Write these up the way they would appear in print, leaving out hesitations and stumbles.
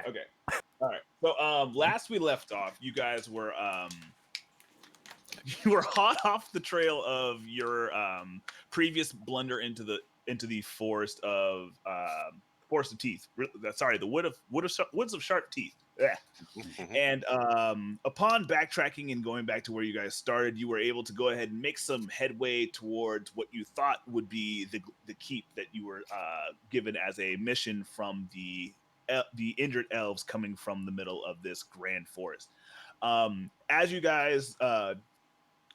Okay. All right. So last we left off, you guys were you were hot off the trail of your previous blunder into the forest of teeth. Sorry, the woods of sharp teeth. Yeah. And upon backtracking and going back to where you guys started, you were able to go ahead and make some headway towards what you thought would be the keep that you were given as a mission from the injured elves coming from the middle of this grand forest. As you guys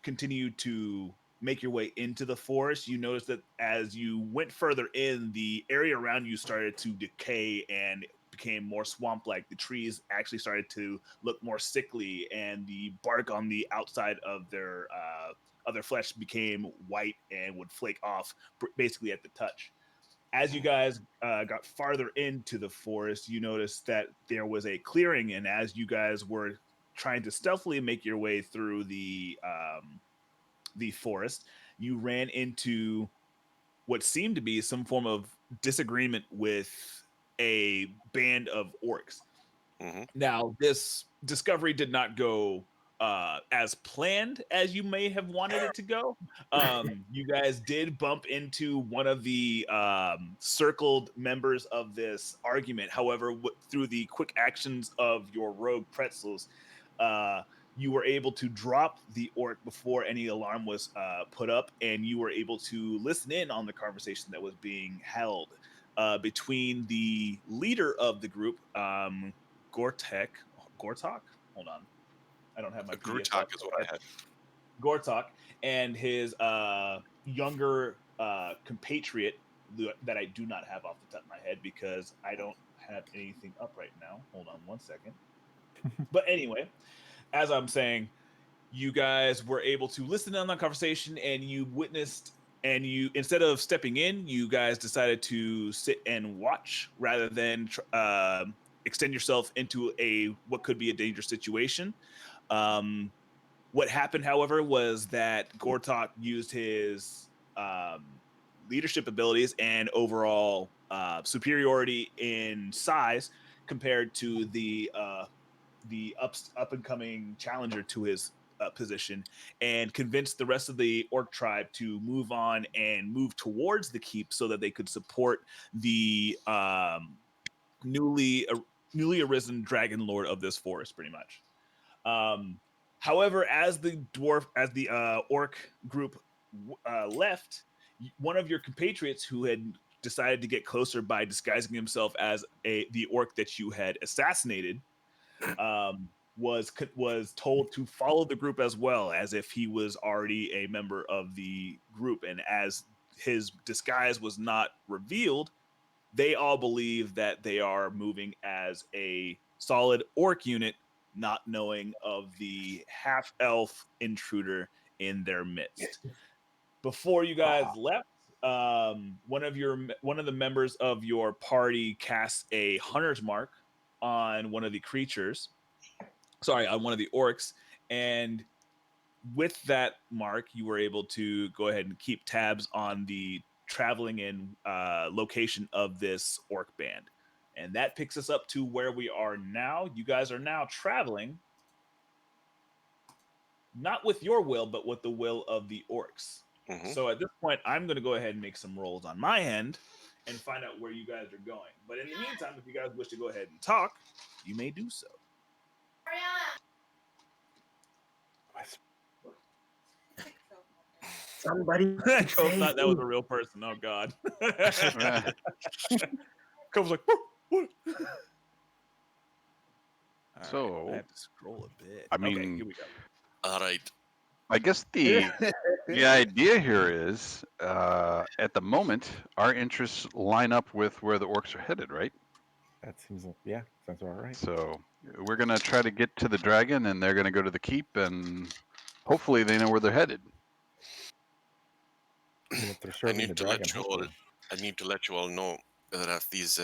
continue to make your way into the forest, you notice that as you went further in, the area around you started to decay and became more swamp like. The trees actually started to look more sickly, and the bark on the outside of their flesh became white and would flake off basically at the touch. As you guys got farther into the forest, you noticed that there was a clearing, and as you guys were trying to stealthily make your way through the forest, you ran into what seemed to be some form of disagreement with a band of orcs. Now, this discovery did not go as planned as you may have wanted it to go. You guys did bump into one of the circled members of this argument. However, through the quick actions of your rogue pretzels, you were able to drop the orc before any alarm was put up, and you were able to listen in on the conversation that was being held between the leader of the group, Gortek. Gortok? Hold on. I don't have my PDF Grutok up. is what I had. Gortok and his younger compatriot that I do not have off the top of my head because I don't have anything up right now. Hold on one second. But anyway, as I'm saying, you guys were able to listen in on that conversation, and you witnessed, and you, instead of stepping in, you guys decided to sit and watch rather than extend yourself into what could be a dangerous situation. What happened, however, was that Gortok used his leadership abilities and overall superiority in size compared to the up and coming challenger to his position, and convinced the rest of the orc tribe to move on and move towards the keep so that they could support the newly arisen dragon lord of this forest, pretty much. However, as the orc group left, one of your compatriots who had decided to get closer by disguising himself as the orc that you had assassinated was told to follow the group as well, as if he was already a member of the group. And as his disguise was not revealed, they all believe that they are moving as a solid orc unit, not knowing of the half elf intruder in their midst. Before you guys left, one of the members of your party cast a hunter's mark on one of the creatures. Sorry, on one of the orcs, and with that mark, you were able to go ahead and keep tabs on the traveling and location of this orc band. And that picks us up to where we are now. You guys are now traveling, not with your will, but with the will of the orcs. So at this point, I'm going to go ahead and make some rolls on my end and find out where you guys are going. But in the meantime, if you guys wish to go ahead and talk, you may do so. Somebody Cove thought that was a real person. Oh God. Cove's like, what? So, I have to scroll a bit. I mean, okay, here we go. All right. I guess the idea here is, at the moment, our interests line up with where the orcs are headed, right? That seems sounds all right. So we're gonna try to get to the dragon, and they're gonna go to the keep, and hopefully they know where they're headed. If they're serving the dragon, hopefully. I need to let you all know that if these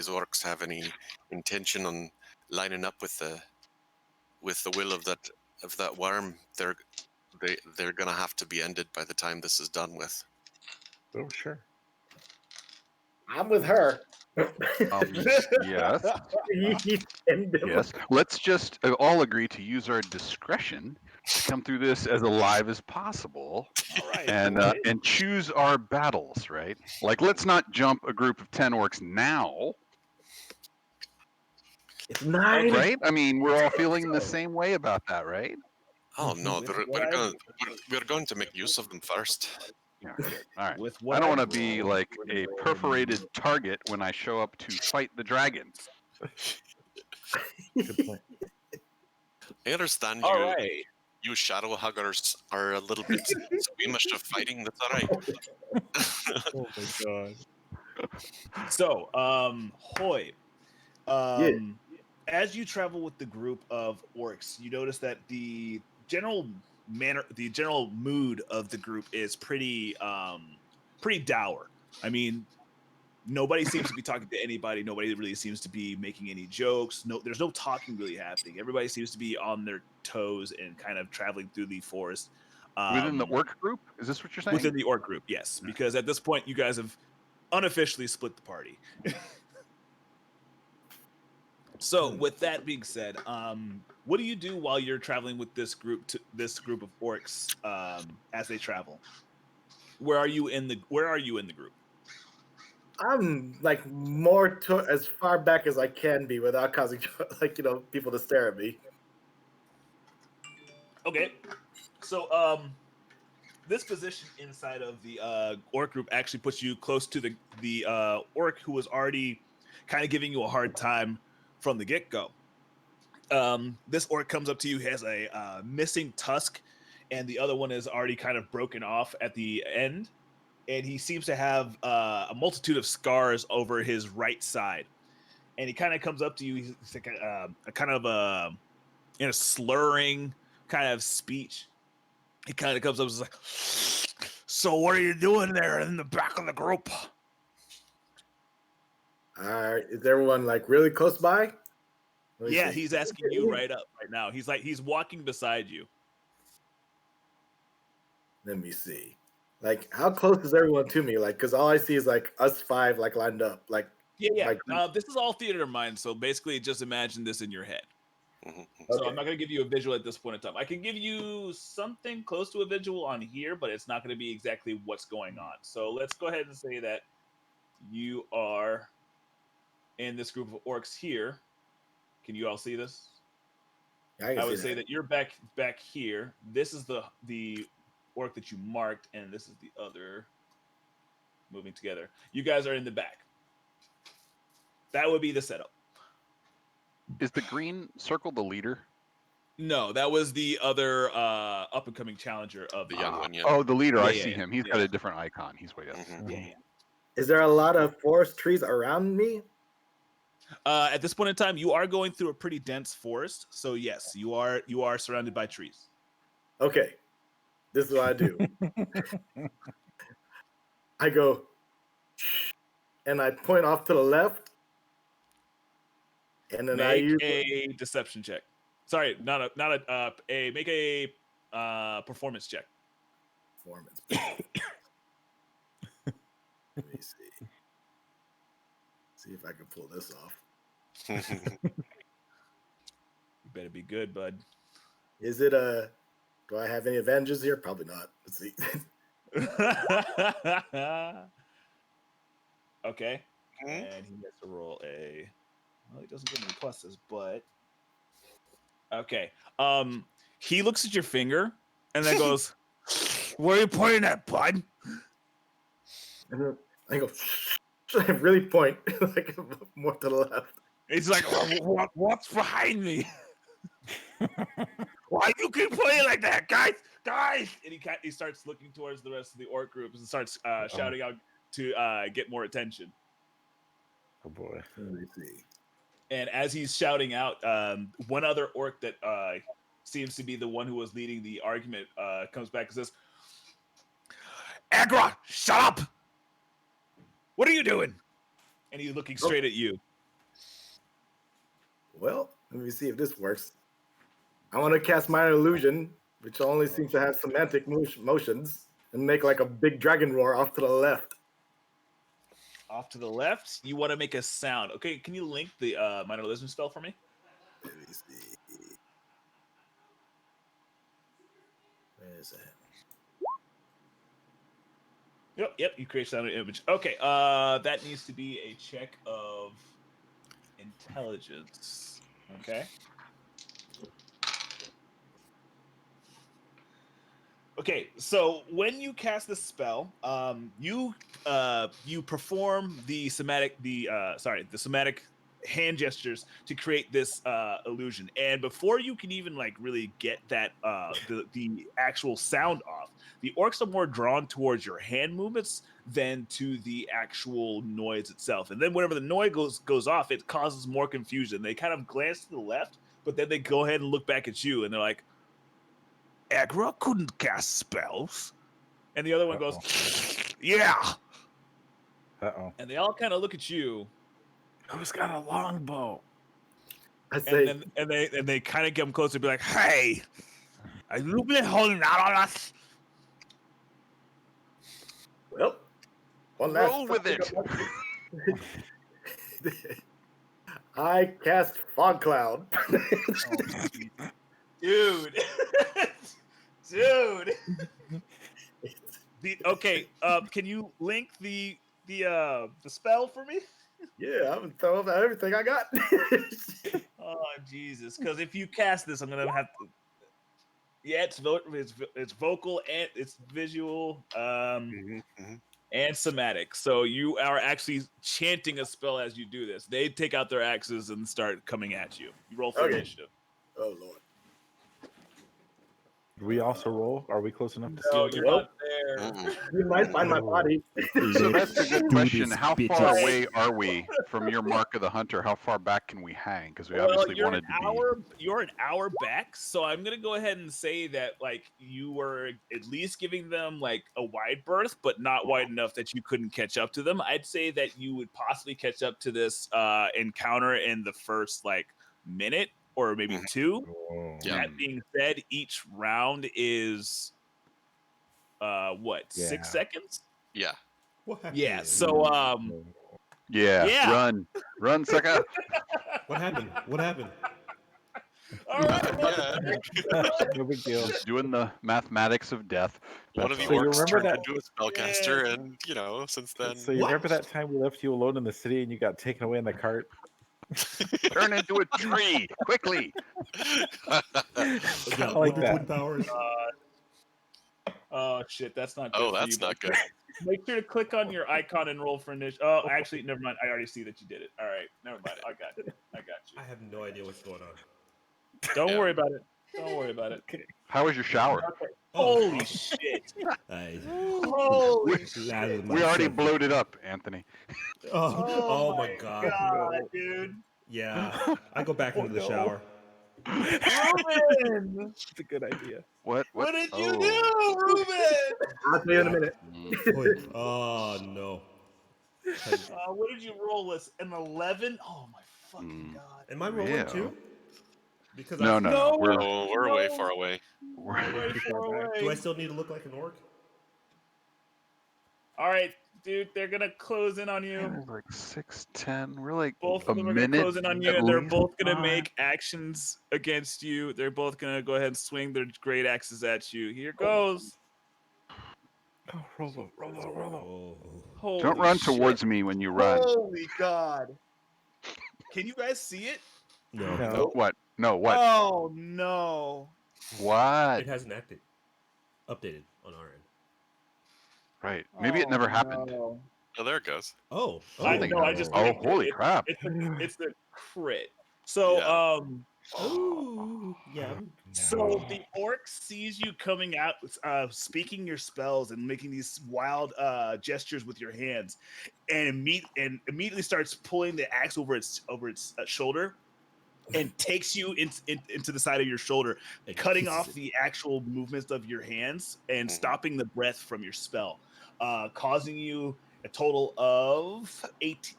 orcs have any intention on lining up with the will of that worm, they're gonna have to be ended by the time this is done with. Oh, sure. I'm with her. Yes. Yes. Let's just all agree to use our discretion to come through this as alive as possible, All right. and choose our battles. Right. Like, let's not jump a group of 10 orcs now. It's 9. Right. I mean, we're all feeling the same way about that, right? Oh no, we're going to make use of them first. Yeah. Good. All right. With I what don't I've want to be rolled, like a perforated target when I show up to fight the dragon. Good point. I understand all you. right. You shadow huggers are a little bit squeamish of fighting. That's all right. Oh my god. So, Hoy, Yeah. as you travel with the group of orcs, you notice that the general mood of the group is pretty dour. I mean, nobody seems to be talking to anybody. Nobody really seems to be making any jokes. No, there's no talking really happening. Everybody seems to be on their toes and kind of traveling through the forest. Within the orc group? Is this what you're saying? Within the orc group, yes. Because at this point, you guys have unofficially split the party. So, with that being said, what do you do while you're traveling with this group of orcs as they travel? Where are you in the group? I'm like more as far back as I can be without causing people to stare at me. Okay, so this position inside of the orc group actually puts you close to the orc who was already kind of giving you a hard time from the get-go. This orc comes up to you, has a missing tusk, and the other one is already kind of broken off at the end, and he seems to have a multitude of scars over his right side. And he kind of comes up to you. He's like in a slurring kind of speech. He kind of comes up and is like, "So what are you doing there in the back of the group?" Is everyone like really close by? Yeah, he's asking you right now. He's walking beside you. Let me see. Like, how close is everyone to me? Like, because all I see is like us 5 like lined up. Like, yeah. This is all theater of mind, so basically, just imagine this in your head. Mm-hmm. So I'm not going to give you a visual at this point in time. I can give you something close to a visual on here, but it's not going to be exactly what's going on. So let's go ahead and say that you are in this group of orcs here. Can you all see this? I would say that you're back here. This is the orc that you marked, and this is the other moving together. You guys are in the back. That would be the setup. Is the green circle the leader? No, that was the other up and coming challenger of The young one. Yeah. Oh, the leader. I Yeah, see him. He's got a different icon. He's way up. Mm-hmm. Yeah. Is there a lot of forest trees around me? At this point in time, you are going through a pretty dense forest, so yes, you are surrounded by trees. Okay, this is what I do. I go, and I point off to the left, and then make a deception check. Sorry, make a performance check. Performance. Let me see. See if I can pull this off. You better be good, bud. Is it a? Do I have any advantages here? Probably not. Let's see. Okay. And he has to roll a. Well, he doesn't get any pluses, but okay. He looks at your finger and then goes, "Where are you pointing at, bud?" And then I go. I really point like more to the left. It's like, what's behind me? Why do you keep playing like that, guys? And he starts looking towards the rest of the orc groups and starts shouting out to get more attention. Oh boy. Let me see. And as he's shouting out, one other orc that seems to be the one who was leading the argument comes back and says, "Agra, shut up! What are you doing?" And he's looking straight at you. Well, let me see if this works. I want to cast Minor Illusion, which only seems to have semantic motions, and make like a big dragon roar off to the left. Off to the left, you want to make a sound. Okay, can you link the minor illusion spell for me? Let me see. Where is that? Yep, you create sound image. Okay, that needs to be a check of intelligence. Okay. Okay, so when you cast the spell, you perform the somatic hand gestures to create this illusion, and before you can even like really get that the actual sound off, the orcs are more drawn towards your hand movements than to the actual noise itself. And then whenever the noise goes off, it causes more confusion. They kind of glance to the left, but then they go ahead and look back at you, and they're like, Agra couldn't cast spells. And the other one goes, yeah. Uh-oh. And they all kind of look at you. Who's got a longbow? I say, And they kind of get them closer and be like, hey, are you been holding out on us? well, one last Roll with it. I cast fog cloud. Dude. Dude. Okay, can you link the spell for me? Yeah, I'm throwing out everything I got. Oh Jesus! Because if you cast this, I'm gonna have to. Yeah, it's vocal and it's visual, and somatic. So you are actually chanting a spell as you do this. They take out their axes and start coming at you. You roll for Okay. initiative. Oh Lord. Do we also roll? Are we close enough to see? No, it? you're Nope. not there. You might find my body. So that's a good Do question. this, How bitches. far away are we from your mark of the hunter? How far back can we hang? Because we Well, obviously you're wanted to be. you're an hour back, so I'm gonna go ahead and say that like you were at least giving them like a wide berth, but not wide enough that you couldn't catch up to them. I'd say that you would possibly catch up to this encounter in the first like minute or maybe two. Oh. Yeah. That being said, each round is what, 6 Yeah. seconds? Yeah. What happened? Yeah. So Yeah. Yeah. Run, sucker. What happened? What happened? all right. No big deal. Just doing the mathematics of death. One of the So you orcs remember turned that- into a spellcaster, and since then, So you remember that time we left you alone in the city and you got taken away in the cart? Turn into a tree quickly. It's Yeah, kind of like Wonder that. Twin powers. Oh shit, that's not good. oh, for that's you, not but good. Make sure to click on your icon and roll for initiative. Oh, actually, never mind. I already see that you did it. All right, never mind. I got you. I got I you. have no idea what's going on. Don't Yeah. worry about it. Don't worry about it. How was your shower? Okay. Oh, Holy awesome. shit! I, Holy shit! that is my We already son. bloated up, Anthony. Oh my god. God, dude. Yeah, I go back into the no. shower. Ruben, It's a good idea. What? what did you Oh. do, Ruben? I'll tell you in a minute. Mm. Oh no. What did you roll? Was an 11? Oh my fucking god! Am I rolling Yeah. too? Because No, no. No, We're Oh, we're way far away. We're way Too far far back. away. do I still need to look like an orc? All right, dude, they're gonna close in on you. We're like 6:10. We're like Both a of them are gonna minute. close in on you, at and they're least both gonna behind. make actions against you. They're both gonna go ahead and swing their great axes at you. Here goes. Oh, roll. Oh. Holy Don't run shit. towards me when you run. Holy god! Can you guys see it? No. No. What? No, what? Oh no! What? It hasn't updated on our end. Right. Maybe it never happened. No. Oh, there it goes. Oh. I Something know. I happened. just. Oh, holy crap. It's the crit. So Yeah. Ooh. Yeah. So the orc sees you coming out, speaking your spells and making these wild gestures with your hands, and immediately starts pulling the axe over its shoulder, and takes you into the side of your shoulder, cutting kisses off it. the actual movements of your hands and stopping the breath from your spell, causing you a total of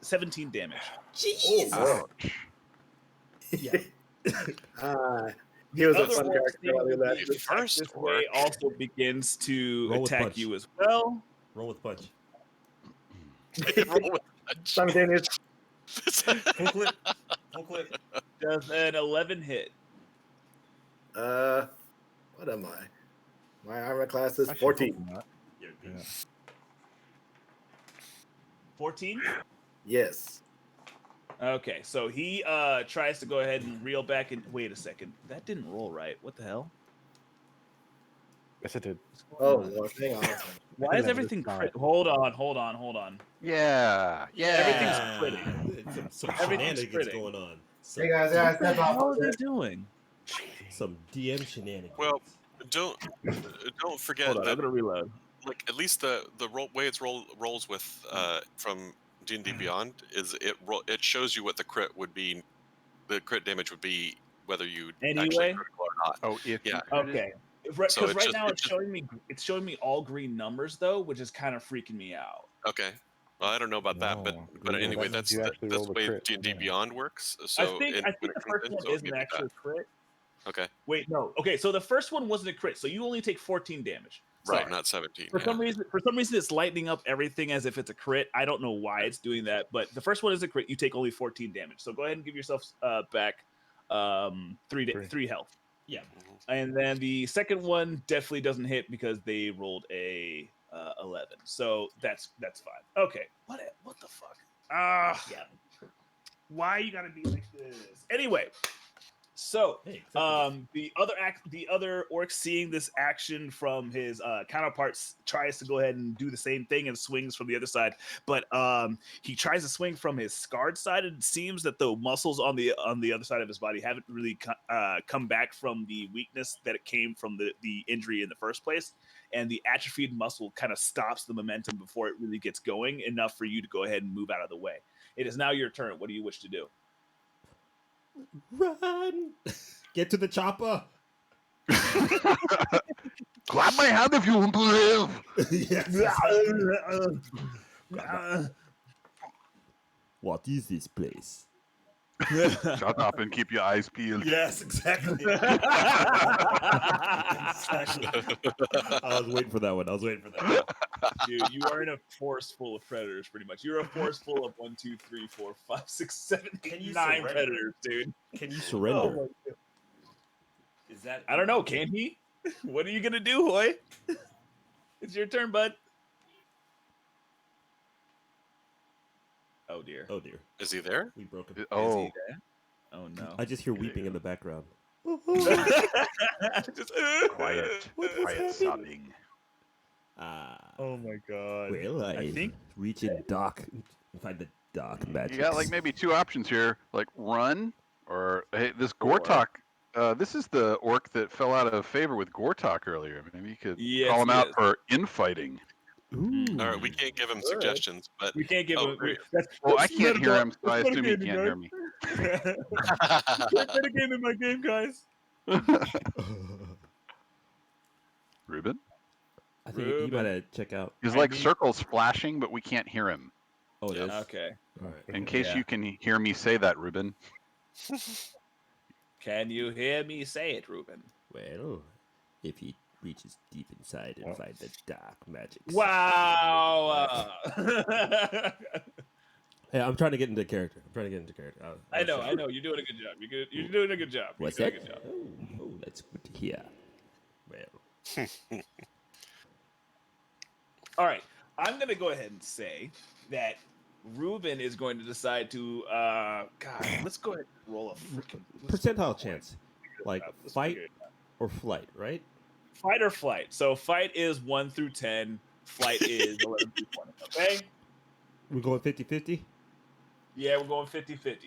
17 damage. Jeez. Ouch. Yeah. He was a Other fun orcs character. seeing I'll leave you that. being attacked First this way orc. also begins to Roll with attack punch. you as well. Roll with punch. Roll with Simultaneous. Full clip. Full clip. Does an 11 hit? What am I? My armor class is I should 14. hope not. You're good. Yeah. 14? Yes. Okay, so he tries to go ahead and reel back and wait a second. That didn't roll right. What the hell? Yes, it did. What's going Oh, on? Lord, hang on. Why is No, everything it's not. crit? Hold on. Yeah. Everything's Yeah. critting. Some Everything's shenanigans critting. going on. Some, Hey guys, What yeah, the step hell off. are they doing? some DM shenanigans. Well, don't forget Hold on, that I'm gonna reload. like at least the way it's rolls with from D&D Beyond is it shows you what the crit would be, the crit damage would be whether you actually Anyway? critical or not. Oh, if Yeah. you crit it? Okay, So because it's right just- now it's it's showing me all green numbers though, which is kind of freaking me out. Okay. Well, I don't know about that, but No, anyway, that means that's you actually that's roll the the way crit, D&D yeah. Beyond works. I So think when the it comes first in, one so is it an may be actual crit. that. Okay. Wait, no. Okay, so the first one wasn't a crit, so you only take 14 damage. Right, Sorry. not 17. For yeah. some reason, it's lighting up everything as if it's a crit. I don't know why it's doing that, but the first one is a crit. You take only 14 damage. So go ahead and give yourself back three health. Yeah. And then the second one definitely doesn't hit because they rolled a 11. So that's fine. Okay. What the fuck? Yeah. Why you gotta be like this? Anyway, so Hey, acceptable. the other orc seeing this action from his counterparts tries to go ahead and do the same thing and swings from the other side, but he tries to swing from his scarred side, and it seems that the muscles on the other side of his body haven't really come back from the weakness that it came from the injury in the first place, and the atrophied muscle kind of stops the momentum before it really gets going enough for you to go ahead and move out of the way. It is now your turn. What do you wish to do? Run! Get to the chopper. Clap my hand if you want to live. Yes. What is this place? Shut up and keep your eyes peeled. Yes, exactly. Exactly. I was waiting for that one. Dude, you are in a forest full of predators, pretty much. You're a forest full of 1, 2, 3, 4, 5, 6, 7, Can 8, you 9 surrender? predators, dude. Can you Oh surrender? my God. Is that? I don't know. Can he? What are you gonna do, Hoy? It's your turn, bud. Oh dear. Oh dear, Is he there? we broke him. Is Oh, he there? Oh no. I just hear weeping in the background. Just, quiet, What is quiet happening? sobbing. Oh my god. Well, I think reach in dark and find the dark magic. You got like maybe two options here, like run or hey, this Gortok. This is the orc that fell out of favor with Gortok earlier. Maybe you could Yes, call him he out is. for infighting. Ooh. All right, we can't give him Good. suggestions, but We can't give Oh, him. great. Well, I that's can't hear him, so I that's assume he metagaming, can't hear me. Metagaming in my game, guys. Ruben? I think you Ruben. gotta check out. He's I like need- circles flashing, but we can't hear him. Oh, it Yeah. is. Okay. All right. In case Yeah. you can hear me say that, Ruben. Can you hear me say it, Ruben? Well, if he reaches deep inside and find the dark magic. Wow. Hey, I'm trying to get into character. I know. You're doing a good job. You're doing a good job. What's You're that? doing a good job. Oh, that's good to hear. Well, All right. I'm going to go ahead and say that Ruben is going to decide to, God, let's go ahead and roll a freaking percentile chance, like Let's fight figure it out. or flight, right? Fight or flight. So fight is 1 through 10. Flight is 11 through 20. Okay? We're going 50-50? Yeah, we're going 50-50.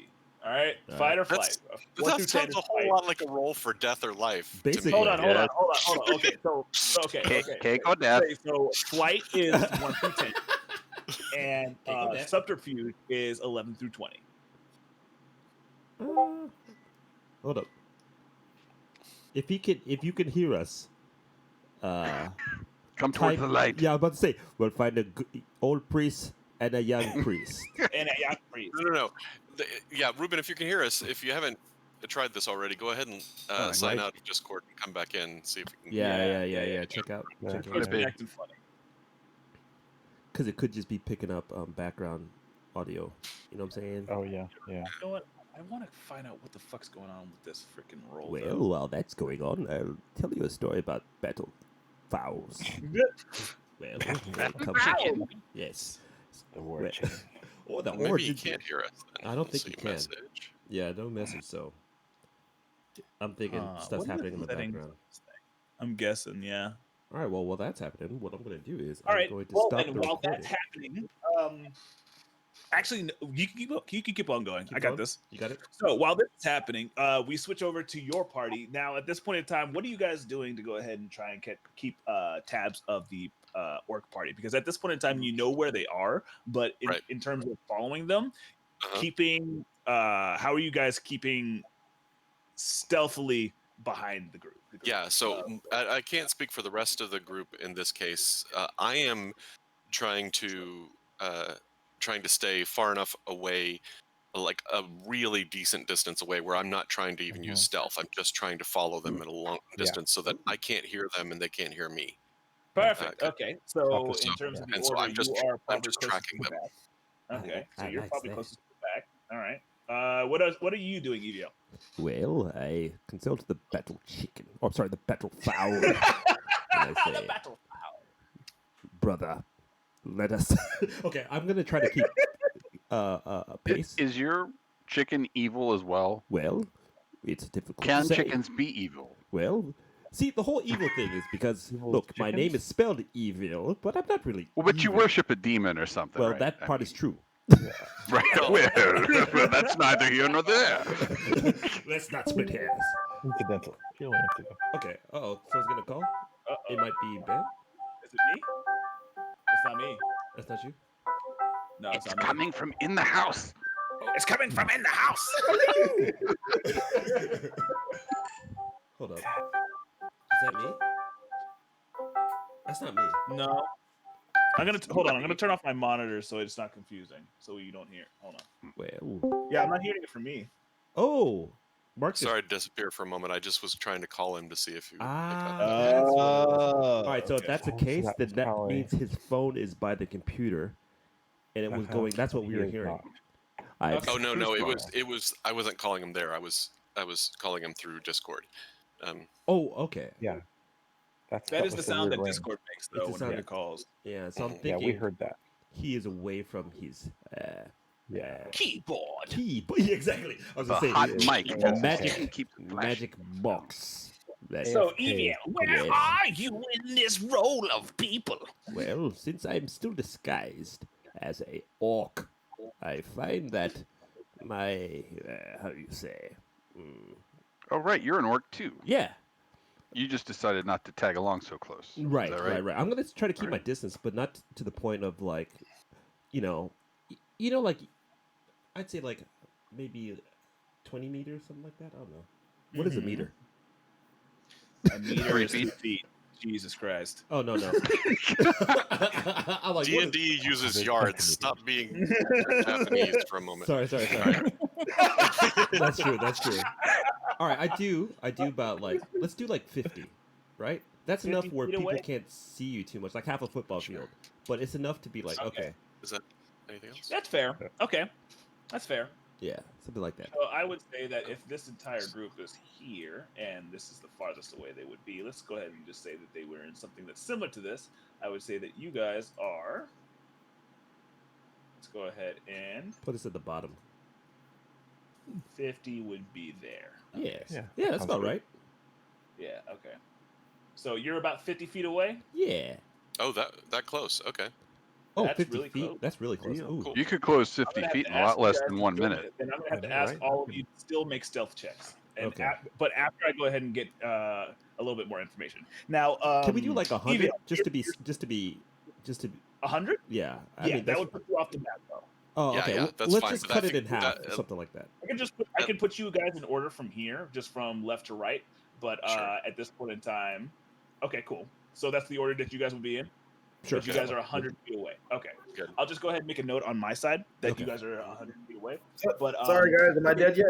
All right? All Fight right. or flight. That's- 1 that through 10 sounds is a whole fight. lot like a roll for death or life. to me. Basically. Hold on. Yeah. Okay, okay. Cake or death. Okay, so flight is 1 through 10, and Cake or death. subterfuge is 11 through 20. Hold up. If you can hear us, Come towards the light. Yeah, I was about to say we'll find a old priest and a young priest. And a young priest. No. Yeah, Ruben, if you can hear us, if you haven't tried this already, go ahead and Oh, sign right. out of Discord and come back in and see if we can. Yeah. Check out. It's Could be. acting funny. Because it could just be picking up background audio. You know what I'm saying? Oh yeah. You know what? I want to find out what the fuck's going on with this freaking roll. Well, while that's going on, I'll tell you a story about battle fowls. Well, come chicken? Yes. The war Well, chicken. or the Maybe he origin. can't hear us. Then. I don't Let's think he see can. Message. Yeah, no message. So I'm thinking stuff's what are the happening in the settings background. on this thing? I'm guessing, yeah. All right. Well, while that's happening, what I'm going to do is All I'm right. going to Well, stop then the while recording. that's happening, actually, you can keep on going. Keep I got going. this. You got it. So while this is happening, we switch over to your party. Now, at this point in time, what are you guys doing to go ahead and try and keep tabs of the orc party? Because at this point in time, you know where they are, but in terms of following them, keeping how are you guys keeping stealthily behind the group? Yeah, so I can't speak for the rest of the group in this case. I am trying to stay far enough away, like a really decent distance away, where I'm not trying to even use stealth. I'm just trying to follow them at a long distance so that I can't hear them and they can't hear me. Perfect. Okay. So in Opposite, terms of the And so order, I'm just you are I'm probably just closest tracking to the them. back. Okay. So I you're likes probably that. closest to the back. All right. What are you doing, Evio? Well, I consult the battle chicken. Oh, I'm sorry, the battle fowl. And I say, The battle. brother, let us. Okay, I'm gonna try to keep pace. Is your chicken evil as well? Well, it's difficult Can to say. chickens be evil? Well, see, the whole evil thing is because Evil look, my name chickens? is spelled evil, but I'm not really. Well, but you evil. worship a demon or something. Well, right? that I part mean, is true. right. Well, that's neither here nor there. Let's not split hairs. Incidental. Purely incidental. Okay. Oh, someone's gonna call. It might be Ben. Is it me? It's not me. That's not you. No, it's It's not me. coming from in the house. It's coming from in the house. Hold up. Is that me? That's not me. No. I'm gonna turn off my monitor so it's not confusing, so you don't hear. Hold on. Well. Yeah, I'm not hearing it from me. Oh, Mark. Sorry to disappear for a moment. I just was trying to call him to see if he would pick up. That's what it was. All right, so okay. if that's the Oh, case, so then that probably- means his phone is by the computer, and it was going. That's what we were hearing. Oh no, it was. I wasn't calling him there. I was calling him through Discord. Oh, okay. Yeah. That is was the sound weird that ring. Discord makes It's though the when sound he it- calls. Yeah, so I'm Yeah, thinking we heard that. he is away from his Keyboard. keyboard. Yeah, exactly. I was The gonna say hot his mic. Yeah. magic flashing. magic box. That- So, AFK. Evil, where Yes. are you in this roll of people? Well, since I'm still disguised as a orc, I find that my how do you say? Oh, right. You're an orc too. Yeah, You just decided not to tag along so close. Is right, that right. I'm gonna try to keep my distance, but not to the point of like, like I'd say like maybe 20 meters, something like that. I don't know. What is a meter? A meter 3 is 2 feet. Jesus Christ. Oh no. I'm like, what is- D&D uses yards. Stop being Japanese for a moment. Sorry. That's true. All right, I do about like let's do like 50, right? That's 50 enough where feet people away? can't see you too much, like half a football field. But it's enough to be like, okay, Is that anything else? That's fair. Okay. That's fair. yeah, something like that. So I would say that if this entire group is here and this is the farthest away they would be, let's go ahead and just say that they were in something that's similar to this. I would say that you guys are. Let's go ahead and Put us at the bottom. 50 would be there. Yes. Yeah, Yeah, that's sounds about good. right. Yeah, okay. So you're about 50 feet away? Yeah. Oh, that close. Okay. Oh, That's 50 really feet. close. That's really close. Ooh. Cool. You could close I'm 50 gonna have feet to in a lot ask you less guys than to 1 do minute. it, and I'm gonna have to Yeah, ask right. all of you to still make stealth checks. And Okay. but after I go ahead and get a little bit more information. Now, Can we do like 100 Evil, just to be 100? yeah. I Yeah, mean, that would put you off the map though. Oh, Yeah, okay. yeah, well, that's let's fine, just but I cut it think in half, that- or something like that. I can put you guys in order from here, just from left to right. But Sure. at this point in time, okay, cool. So that's the order that you guys will be in. Sure. But you guys are 100 feet away. Okay. Good. I'll just go ahead and make a note on my side that Okay. you guys are 100 feet away. So- But Sorry, guys. Am I dead yet?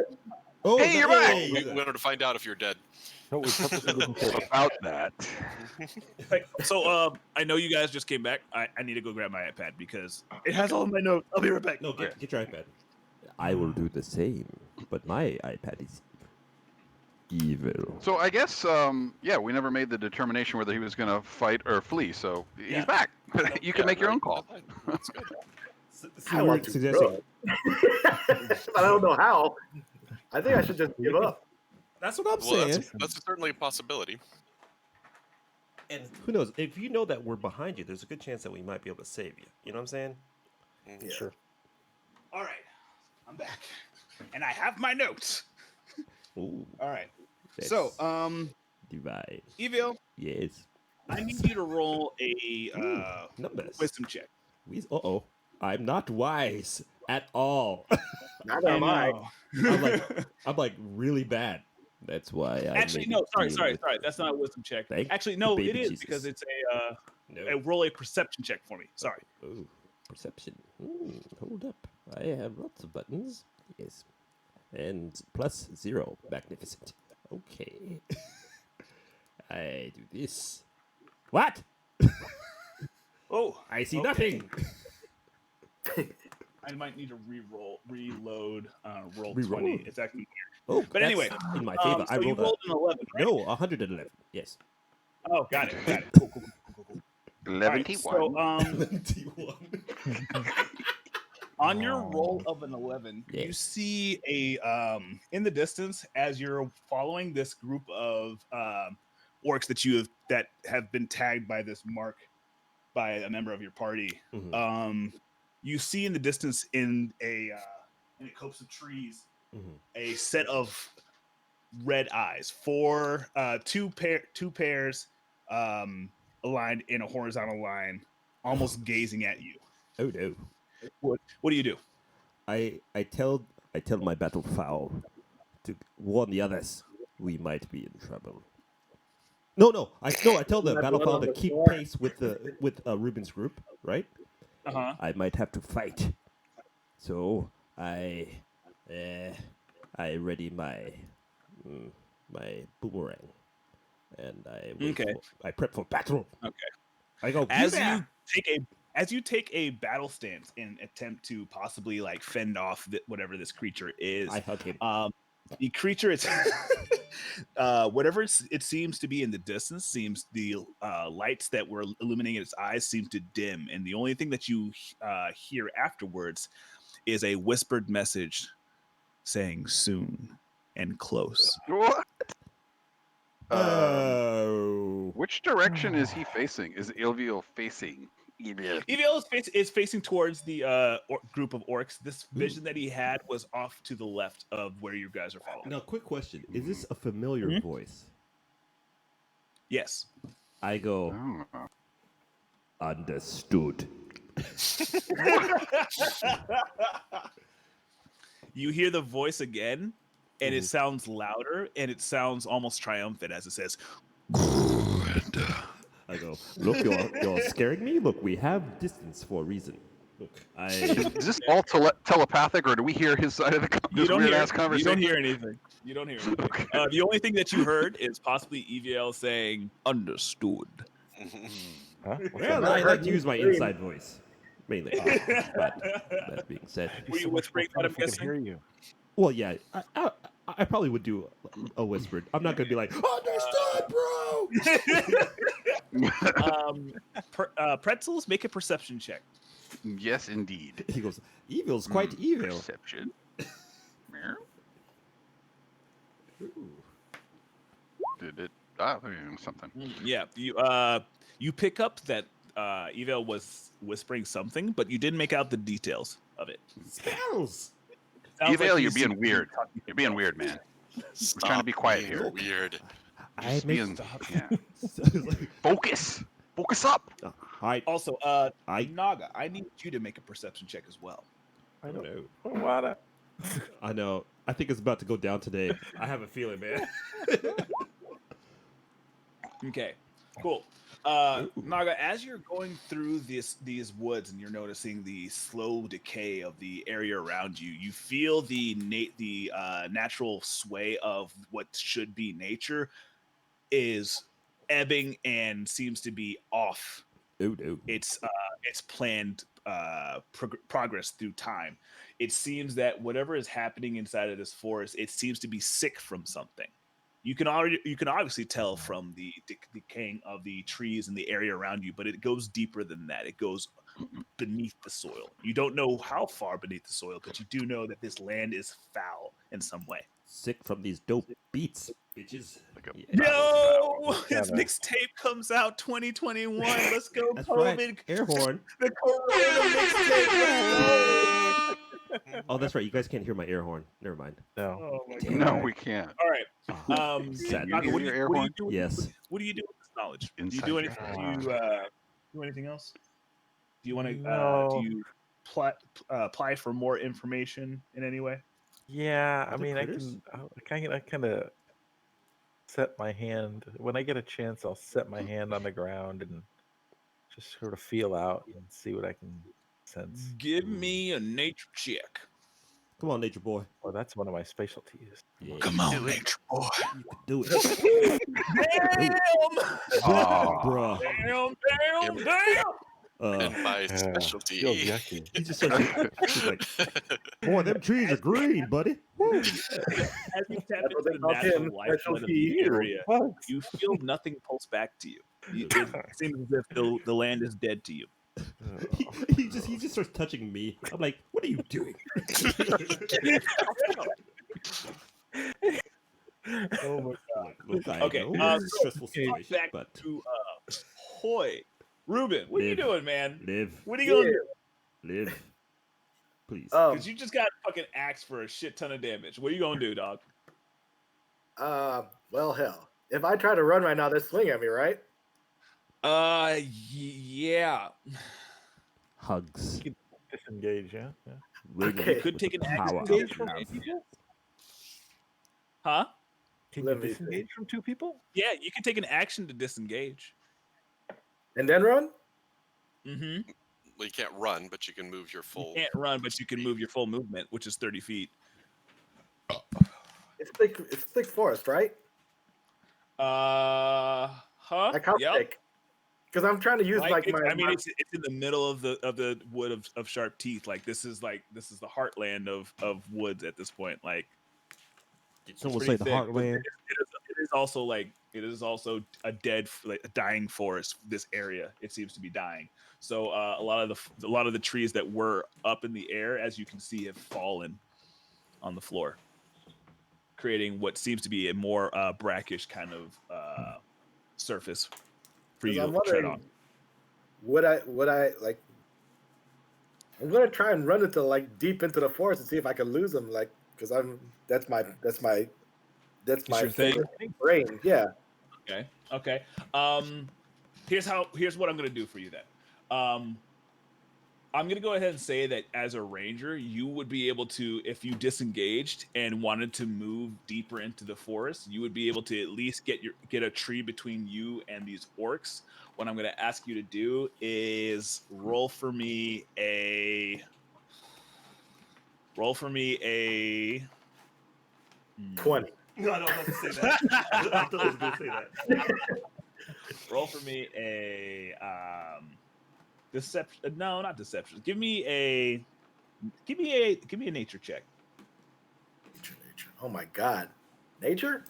Oh, Hey, you're back! We wanted to find out if you're dead. No, we purposely didn't say that. About that. So, I know you guys just came back. I need to go grab my iPad because it has all of my notes. I'll be right back. No, get your iPad. I will do the same, but my iPad is evil. So I guess, yeah, we never made the determination whether he was going to fight or flee. So Yeah. he's back. You can make your own call. That's good. So I you're want to suggesting but I don't know how. I think I should just give up. that's what I'm Well, saying. that's certainly a possibility. And who knows? If you know that we're behind you, there's a good chance that we might be able to save you. You know what I'm saying? Mhm. Yeah. Sure. All right, I'm back, and I have my notes. Ooh, All right. that's So, divine. Evil, Yes. I need you to roll a Numbers. wisdom check. Uh-oh. I'm not wise at all. Neither am I. I'm like really bad. That's why I Actually, made no. a deal Sorry. with- That's not a wisdom check. Thank Actually, the no, baby it is Jesus. because it's No. a roll a perception check for me. Sorry. Oh, perception. Hold up. I have lots of buttons. Yes. And plus 0. Magnificent. Okay. I do this. What? Oh, I see okay. nothing. I might need to reload, roll Reroll? 20. It's actually Oh, But that's anyway, in my favor. so I you rolled rolled an 11, right? no 111. Yes. Oh, got it. Cool. All right, 11 so, 21. on your roll of an 11, you Yes. see a in the distance as you're following this group of orcs that have been tagged by this mark by a member of your party. Mhm. You see in the distance in a copse of trees a set of red eyes, two pairs aligned in a horizontal line, almost gazing at you. Oh no. What do you do? I tell my battle fowl to warn the others. We might be in trouble. No. I tell the My battle blood fowl on to the keep floor. pace with Ruben's group, right? Uh-huh. I might have to fight. So I ready my boomerang, and I prep for battle. Okay. I go As "Yeah!" you take a battle stance and attempt to possibly like fend off whatever this creature is, I hug him. the creature it's whatever it seems to be in the distance seems the lights that were illuminating its eyes seem to dim, and the only thing that you hear afterwards is a whispered message saying soon and close. What? Oh. Which direction is he facing? Is Ilvio facing? Evil is facing towards the group of orcs. This vision that he had was off to the left of where you guys are following. Now, quick question: is this a familiar Mhm. voice? Yes. I go Oh. understood. You hear the voice again, and it sounds louder, and it sounds almost triumphant as it says, I go, look, you're scaring me. Look, we have distance for a reason. Look, Is this all telepathic, or do we hear his side of the You don't weird hear. ass You conversation? don't hear anything. You don't hear anything. The only thing that you heard is possibly EVL saying "understood." Huh? What's well, that? I heard like to you use my scream. inside voice mainly. But that being said, Were you So much whispering more that? fun I'm if we could hear guessing. you. well, yeah, I probably would do a whispered. I'm not gonna be like understood, bro. Pretzels, make a perception check. Yes, indeed. He goes, evil's quite evil. Perception. Meow. Did it? Ah, there you go, something. Yeah, you pick up that Evil was whispering something, but you didn't make out the details of it. Spells. Sounds Evil, like you're he's being weird. talking to You're being himself. weird, man. Stop We're trying to be quiet being here. Weird. I Just make being, yeah. like, Focus. Focus up. I Also, I- Naga, I need you to make a perception check as well. I don't don't know. Why not? I know. I think it's about to go down today. I have a feeling, man. Okay, cool. Naga, as you're going through these woods and you're noticing the slow decay of the area around you, you feel the natural sway of what should be nature is ebbing and seems to be off Oh no. its planned progress through time. It seems that whatever is happening inside of this forest, it seems to be sick from something. You can obviously tell from the decaying of the trees and the area around you, but it goes deeper than that. It goes beneath the soil. You don't know how far beneath the soil, but you do know that this land is foul in some way. Sick from these dope beats, bitches. Like a Yeah. Yo, his Kinda. mixtape comes out 2021. Let's go, That's COVID. right. Air horn. The Corona mixtape. Let's go. Oh, that's right. You guys can't hear my air horn. Never mind. No. Oh my Damn. No, god. we can't. All right. Ah, sad. you hear your air what do horn? you do? Yes. What do you do with this knowledge? Do you Inside do your anything? head. Do you do anything else? Do you want to? No. Do you apply for more information in any way? Yeah, I Other mean, critters? I kind of set my hand when I get a chance. I'll set my hand on the ground and just sort of feel out and see what I can sense. Give me a nature check. Come on, nature boy. Well, that's one of my specialties. Yeah, Come you on, nature boy. could do it. Damn! Bruh. Damn! And by Feels specialty, yucky. He just starts he's like, boy, them trees are green, buddy. Woo. As you tap That's what into they the call natural him, lifeblood of specialty. the area, Bugs. you feel nothing pulse back to you. It seems as if the land is dead to you. He just starts touching me. I'm like, what are you doing? Oh my Look, I Okay, know it's a so stressful Talk situation, back but to Hoy. Ruben, what are you Live. doing, man? live, What are you gonna do? live, please. Because you just got fucking axed for a shit ton of damage. What are you gonna do, dog? Well, hell. If I try to run right now, they swing at me, right? Yeah. Hugs. Disengage, yeah. Radiant Okay. You could with take the an power action of to from love. two people. Huh? Can Let you me disengage from two people? Yeah, you can take an action to disengage. And then run? Mm-hmm. well, you can't run, but you can move your You full. can't run, but you can move your full movement, which is 30 feet. It's thick forest, right? Huh? Like how Yep. thick? Because I'm trying to use like it's, my. I mean, my- it's in the middle of the wood of sharp teeth. Like this is the heartland of woods at this point. Like Did someone pretty say the thick, but heartland? it is also a dying forest. This area, it seems to be dying. So a lot of the trees that were up in the air, as you can see, have fallen on the floor, creating what seems to be a more brackish kind of surface for you 'cause to I'm tread wondering, on. would I like? I'm gonna try and run into like deep into the forest and see if I can lose them. Like, because that's my your thing? brain. Yeah. Okay. Here's what I'm gonna do for you then. I'm gonna go ahead and say that as a ranger, you would be able to, if you disengaged and wanted to move deeper into the forest, you would be able to at least get a tree between you and these orcs. What I'm gonna ask you to do is roll for me a 20. No, I was about to say that. I thought I was going to say that. roll for me a deception. No, not deception. Give me a nature check. Nature. Oh my God. Nature?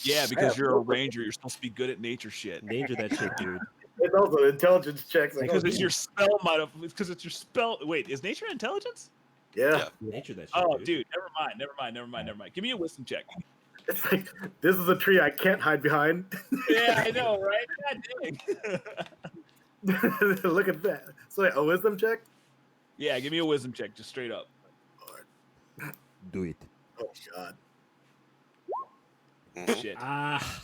Yeah, because you're a ranger, you're supposed to be good at nature shit. Nature that shit, dude. It's also intelligence checks. Like, Because oh, it's your spell might have. Because it's your spell. Wait, is nature intelligence? yeah. Nature that shit, Oh, dude. dude, never mind. Give me a wisdom check. It's like this is a tree I can't hide behind. Yeah, I know, right? God dang. Look at that. So wait, a wisdom check? Yeah, give me a wisdom check, just straight up. Do it. Oh God. Shit. Ah.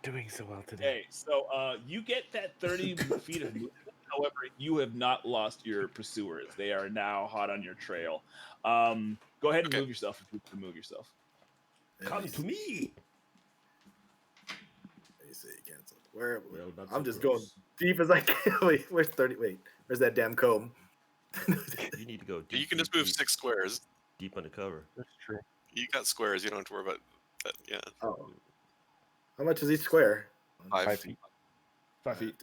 Doing so well today. Okay, so you get that 30 feet of movement. However, you have not lost your pursuers. They are now hot on your trail. Go ahead and move yourself if you can move yourself. Come to me. me see. Cancel. Where? Well, not I'm so just going close. deep as I can. Wait, where's 30? Wait, where's that damn comb? You need to go deep. You can just deep, move deep, 6 squares. deep undercover. That's true. You got squares. You don't have to worry about that. Yeah, Oh, how much is each square? 5. 5 feet. 5 feet.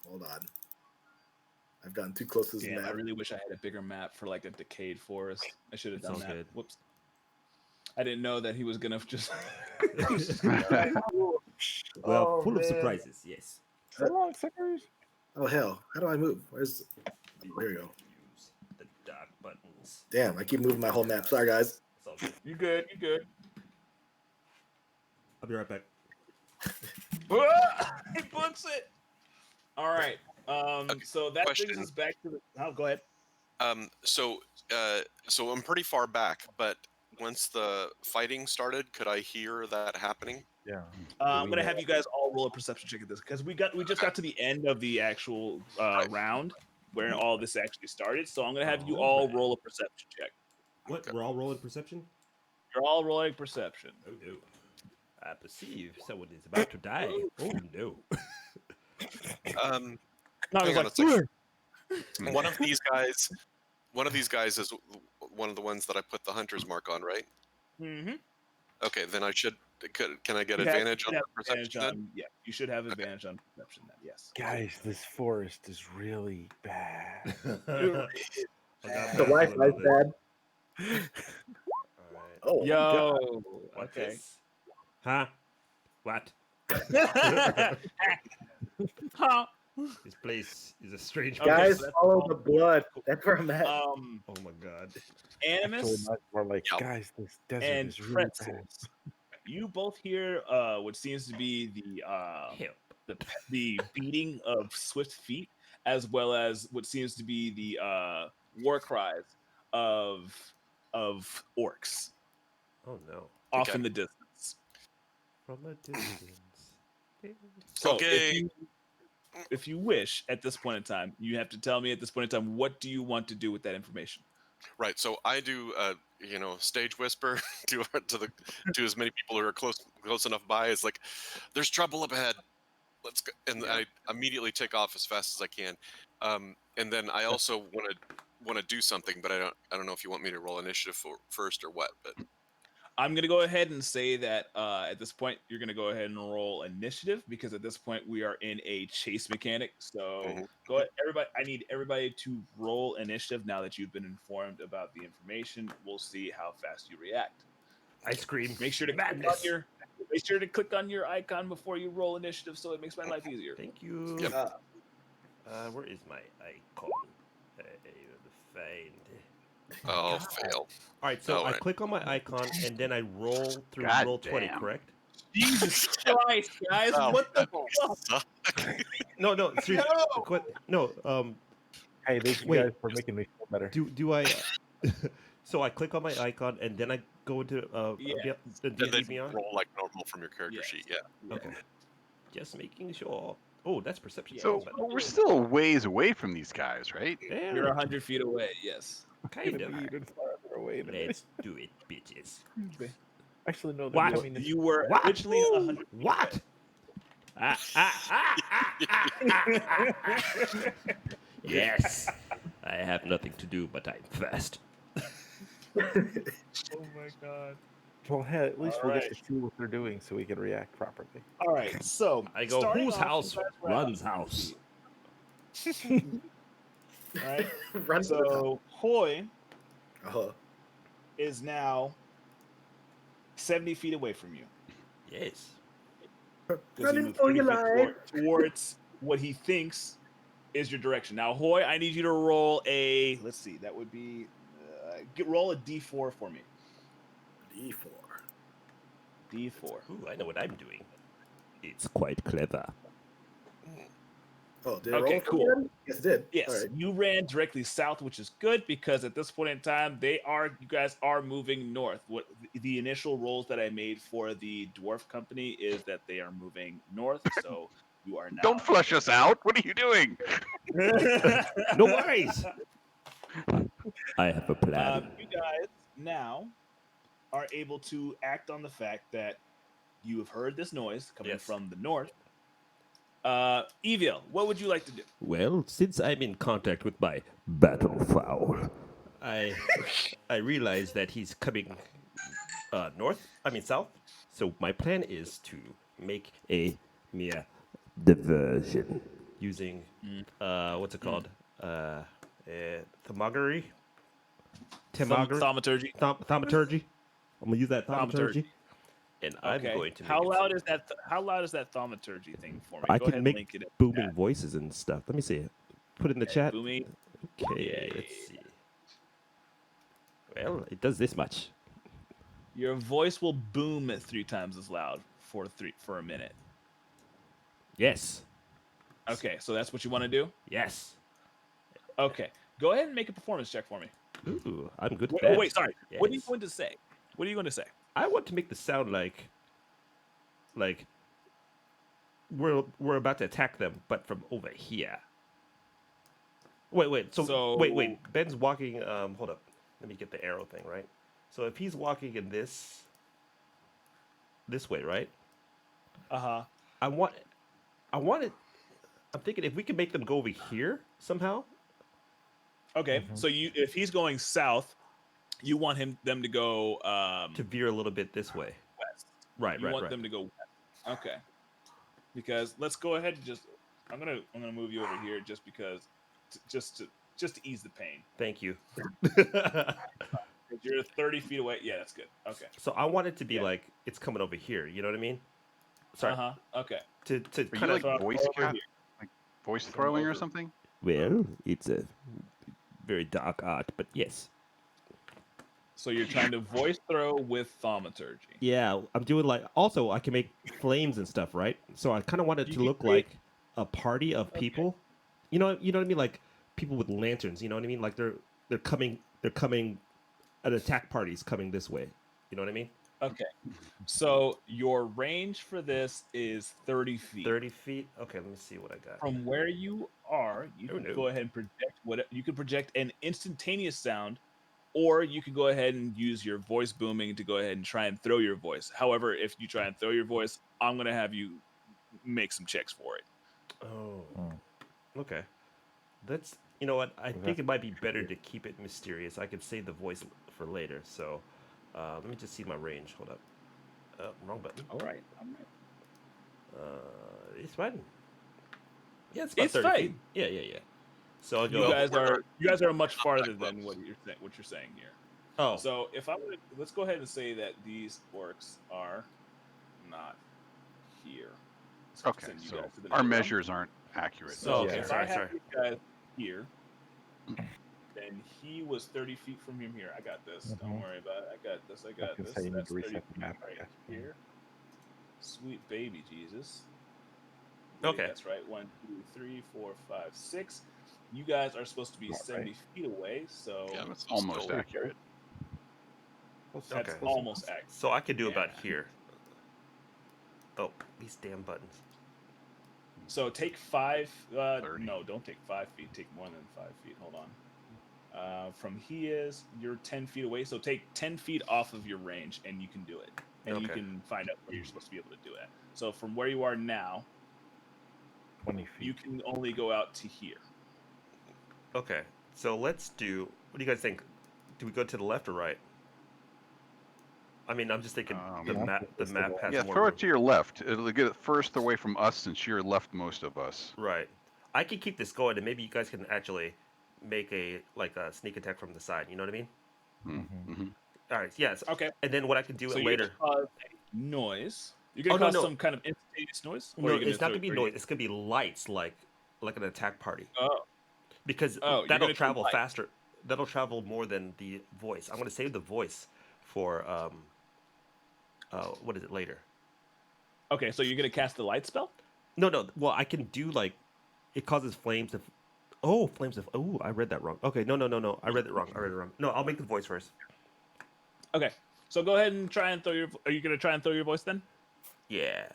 Hold on. I've gotten too close to this Damn, I map. really wish I had a bigger map for like a decayed forest. I should have It's done all that. good. Whoops. I didn't know that he was gonna just. Well, Oh, full of man. surprises. Yes. So long, suckers. Oh hell! How do I move? Where's? Oh, here we go. Use the dark buttons. Damn! I keep moving my whole map. Sorry, guys. It's all good. You good? You good? I'll be right back. He books it. All right. Okay, So that question. brings us back to the. Oh, go ahead. So I'm pretty far back, but once the fighting started, could I hear that happening? Yeah. I'm gonna have you guys all roll a perception check at this because we just got to the end of the actual round where all this actually started. So I'm gonna have you all Alright. roll a perception check. What? Okay. We're all rolling perception? You're all rolling perception. Oh no. I perceive someone is about to die. Oh no. No, I was Hang on like, a second. One of these guys is one of the ones that I put the hunter's mark on, right? mm-hmm. Okay, then can I get advantage on the perception then? Yeah, you should have advantage on perception then. Yes. Guys, this forest is really bad. The Wi-Fi's bad. Alright. Oh, Yo. What Okay. this? Huh? What? Huh. This place is a strange Okay, guys, so that's follow all. the blood. That's where I'm at. Oh my god. Actually, Animus much more like, Yep. guys, this desert and is really bad. pretzels. You both hear what seems to be Help. the beating of swift feet, as well as what seems to be the war cries of orcs Oh no. off Okay. in the distance. From a distance. So Okay. if you wish, at this point in time, you have to tell me at this point in time, what do you want to do with that information? Right. So I do, stage whisper to as many people who are close enough by. It's like, there's trouble up ahead. Let's go, and I immediately take off as fast as I can. And then I also want to do something, but I don't know if you want me to roll initiative first or what. But I'm going to go ahead and say that at this point, you're going to go ahead and roll initiative because at this point we are in a chase mechanic. So go ahead, everybody. I need everybody to roll initiative now that you've been informed about the information. We'll see how fast you react. Ice cream. Make sure to click on your icon before you roll initiative, so it makes my life easier. Thank you. Yep. Where is my icon? Find. oh, fail. All right, so Oh, I right. click on my icon and then I roll through God roll 20, damn. correct? Jesus Christ, guys! Oh, What the fuck? No, seriously. No, Hey, thank you Wait. guys for making me feel better. do I? So I click on my icon and then I go into Yeah. the And then D&D Beyond. roll like normal from your character Yes. sheet. Yeah. Okay, just making sure. Oh, that's perception. So but we're still a ways away from these guys, right? You're 100 feet away. Yes. kind of. Gonna be even farther away than Let's do it, bitches. Actually, no. What? I mean, You were What? originally 100 feet What? Yes. I have nothing to do, but I'm fast. Oh my god. well, hey, at least we'll get Alright. to see what they're doing so we can react properly. All right, so I go, starting whose off house? the first round- Run's house. All right. Run to the top. So Hoy Uh-huh. is now 70 feet away from you. Yes. 'Cause he Running moved for 30 your feet life. towards what he thinks is your direction. Now, Hoy, I need you to roll a. Let's see, that would be roll a D4 for me. D4. D4. Ooh, I know what I'm doing. It's quite clever. Oh, did it Okay, roll for cool. him? Yes, it did. Yes, All right. you ran directly south, which is good because at this point in time, you guys are moving north. What the initial rolls that I made for the dwarf company is that they are moving north, so you are now. Don't flush us out. What are you doing? No worries. I have a plan. You guys now are able to act on the fact that you have heard this noise coming Yes. from the north. Evil, what would you like to do? Well, since I'm in contact with my battle fowl, I realize that he's coming north. I mean south. so my plan is to make a mere diversion. Using what's it called? Thermography. Thaumaturgy. Thaumaturgy. I'm gonna use that thaumaturgy. And I'm Okay. going to make How it loud is that? How loud is that thaumaturgy thing for me? I Go ahead can and make link it in booming chat. voices and stuff. Let me see it. Put it in the chat. Booming. Okay, Yeah. let's see. Well, it does this much. Your voice will boom at 3 times as loud for a minute. Yes. Okay, so that's what you want to do. Yes. Okay, go ahead and make a performance check for me. Ooh, I'm good at Oh that. wait, sorry. What are you Yes. going to say? What are you going to say? I want to make the sound like we're about to attack them, but from over here. Wait. So wait. Ben's walking. Hold up. Let me get the arrow thing right. So if he's walking in this way, right? I want it. I'm thinking if we can make them go over here somehow. Okay, so if he's going south, you want them to go To veer a little bit this way. west. Right. You want them to go west. Okay. Because let's go ahead and I'm gonna move you over here just because just to ease the pain. Thank you. If you're 30 feet away, yeah, that's good. Okay. So I want it to be like it's coming over here. You know what I mean? Sorry. Okay. To Are you kind like of voice over cat, here. like voice throwing or over. something? well, it's a very dark art, but yes. So you're trying to voice throw with thaumaturgy. Yeah, I'm doing like also I can make flames and stuff, right? So I kind of want it You to can look create- like a party of people. You know what I mean? Like people with lanterns. You know what I mean? Like they're coming. An attack party's coming this way. You know what I mean? Okay. So your range for this is 30 feet. 30 feet. Okay, let me see what I got. From where you are, you Oh, can no. go ahead and project you can project an instantaneous sound, or you can go ahead and use your voice booming to go ahead and try and throw your voice. However, if you try and throw your voice, I'm gonna have you make some checks for it. Oh, okay. That's you know what I think it might be better to keep it mysterious. I could save the voice for later. So let me just see my range. Hold up. Wrong button. All right. It's fine. Yeah, it's about It's 30 fine. feet. Yeah. So I'll You go. guys are much farther than what you're saying here. Oh, So if let's go ahead and say that these orcs are not here. Let's Okay, send you so guys to the our next round. measures aren't accurate. So Okay, if sorry. I have you guys here, then he was 30 feet from him here. I got this. Don't worry about it. I got this. I was gonna say you need That's to 30 reset the feet map, I right guess. here. Sweet baby Jesus. Okay. That's right. 1, 2, 3, 4, 5, 6. You guys are supposed to be Not 70 feet away, so Yeah, that's Almost still- accurate. that's Okay. almost accurate. so I could do Yeah. about here. Oh, these damn buttons. So take 5. 30. No, don't take 5 feet. Take more than 5 feet. Hold on. From you're 10 feet away. So take 10 feet off of your range, and you can do it. And you Okay. can find out where you're supposed to be able to do it. So from where you are now, 20 feet. you can only go out to here. Okay, so let's do. What do you guys think? Do we go to the left or right? I mean, I'm just thinking the Yeah, map. The map has Yeah, more throw room. it to your left. It'll get it first away from us since you're leftmost of us. Right. I can keep this going, and maybe you guys can actually make a sneak attack from the side. You know what I mean? Mm-hmm. All right. Yes. Okay. And then what I can do So it you're later. gonna cause a noise. You're gonna Oh, no, cause no. some kind of instantaneous noise. Or No, you're it's not throw- gonna be or noise. It's gonna be lights, like an attack party, Oh, because Oh, you're that'll gonna do travel light. faster. That'll travel more than the voice. I'm gonna save the voice for what is it later? okay. So you're gonna cast the light spell. No. Well, I can do like it causes flames of. Oh, flames of. Oh, I read that wrong. Okay, no. I read it wrong. No, I'll make the voice first. Okay. So go ahead and try and throw your. Are you gonna try and throw your voice then? Yeah.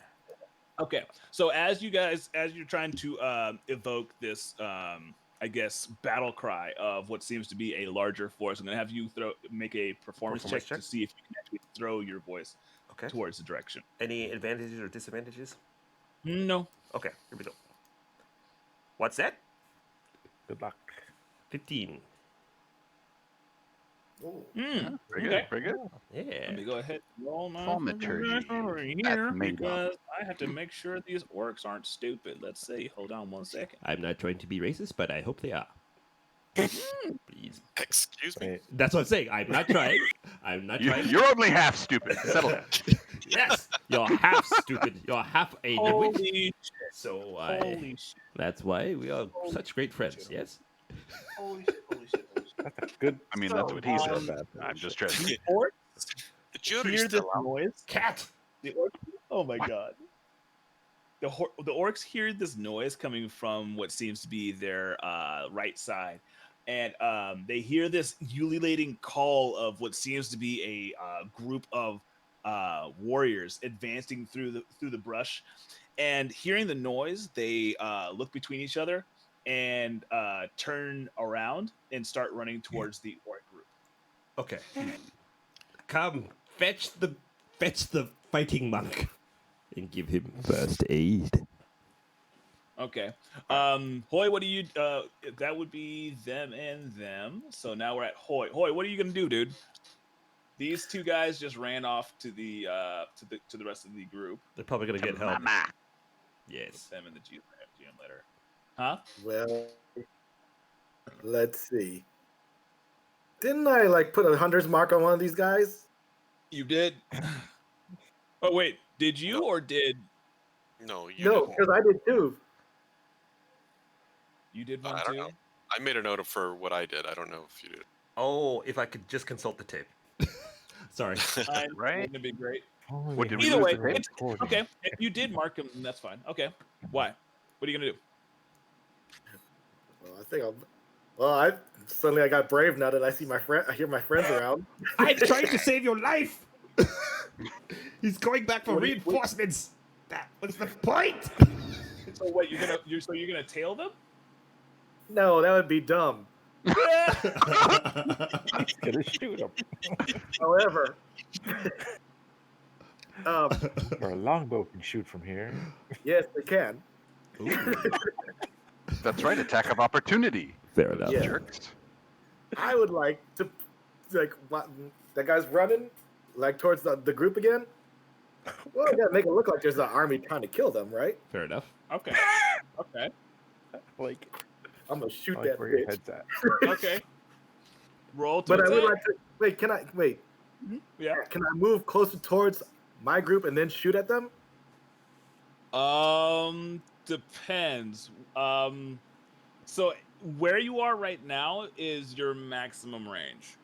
Okay. So as you're trying to evoke this, I guess, battle cry of what seems to be a larger force, I'm gonna have you make a performance Performance check check? to see if you can actually throw your voice. Okay. towards the direction. Any advantages or disadvantages? No. Okay, here we go. What's that? Good luck. 15. Very Okay. good. Very good. Yeah. Let me go ahead and roll my Thaumaturgy. fucking dice over That's here made up. because I have to make sure these orcs aren't stupid. Let's see. Hold on 1 second. I'm not trying to be racist, but I hope they are. Please. Excuse me. Wait, That's what I'm saying. I'm not trying. I'm not trying. You're only half stupid. Settle it. Yes, you're half stupid. You're half a nitwit. Holy So Holy shit. that's why we are such great friends. Yes. Holy shit. Holy shit. Holy shit. that's a good. I mean, that's what he so said. bad. I'm just stressing. The orcs The jury's hear this still out. noise. Cat. The orcs, oh my god. The orcs hear this noise coming from what seems to be their right side. And they hear this ululating call of what seems to be a group of warriors advancing through the brush. And hearing the noise, they look between each other and turn around and start running towards the orc group. Okay. Come, fetch the fighting monk and give him first aid. Okay. Hoy, what do you that would be them and them. So now we're at Hoy. Hoy, what are you gonna do, dude? These two guys just ran off to the rest of the group. They're probably going to get help. Mama. Yes. Them in the GM letter. Huh? Well, let's see. Didn't I like put a hunter's mark on one of these guys? You did. Oh wait, did you or did No, you No, didn't. because I did too. you did one I don't too? know. I made a note of for what I did. I don't know if you did. Oh, if I could just consult the tape. Sorry. Right? Wouldn't it be great? Only What did we we Either lose way, the tape? it's, okay. If you did mark him, then that's fine. Okay. Why? What are you gonna do? Well, I think I'll. Well, I got brave now that I see my friend. I hear my friends around. I'm trying to save your life. He's going back for What do you- reinforcements. That was the point. So what? You're gonna tail them? No, that would be dumb. He's gonna shoot him. However, Or a longbow can shoot from here. yes, they can. That's right. Attack of opportunity. Fair enough. Yeah. Jerks. I would like to, like, what, that guy's running, like towards the group again. Well, I gotta make it look like there's an army trying to kill them, right? Fair enough. Okay. Okay. Like, I'm gonna shoot I like that where your bitch. head's at. Okay. Roll to But I would attack. like to wait. Can I wait? Yeah. Can I move closer towards my group and then shoot at them? Depends. So where you are right now is your maximum range.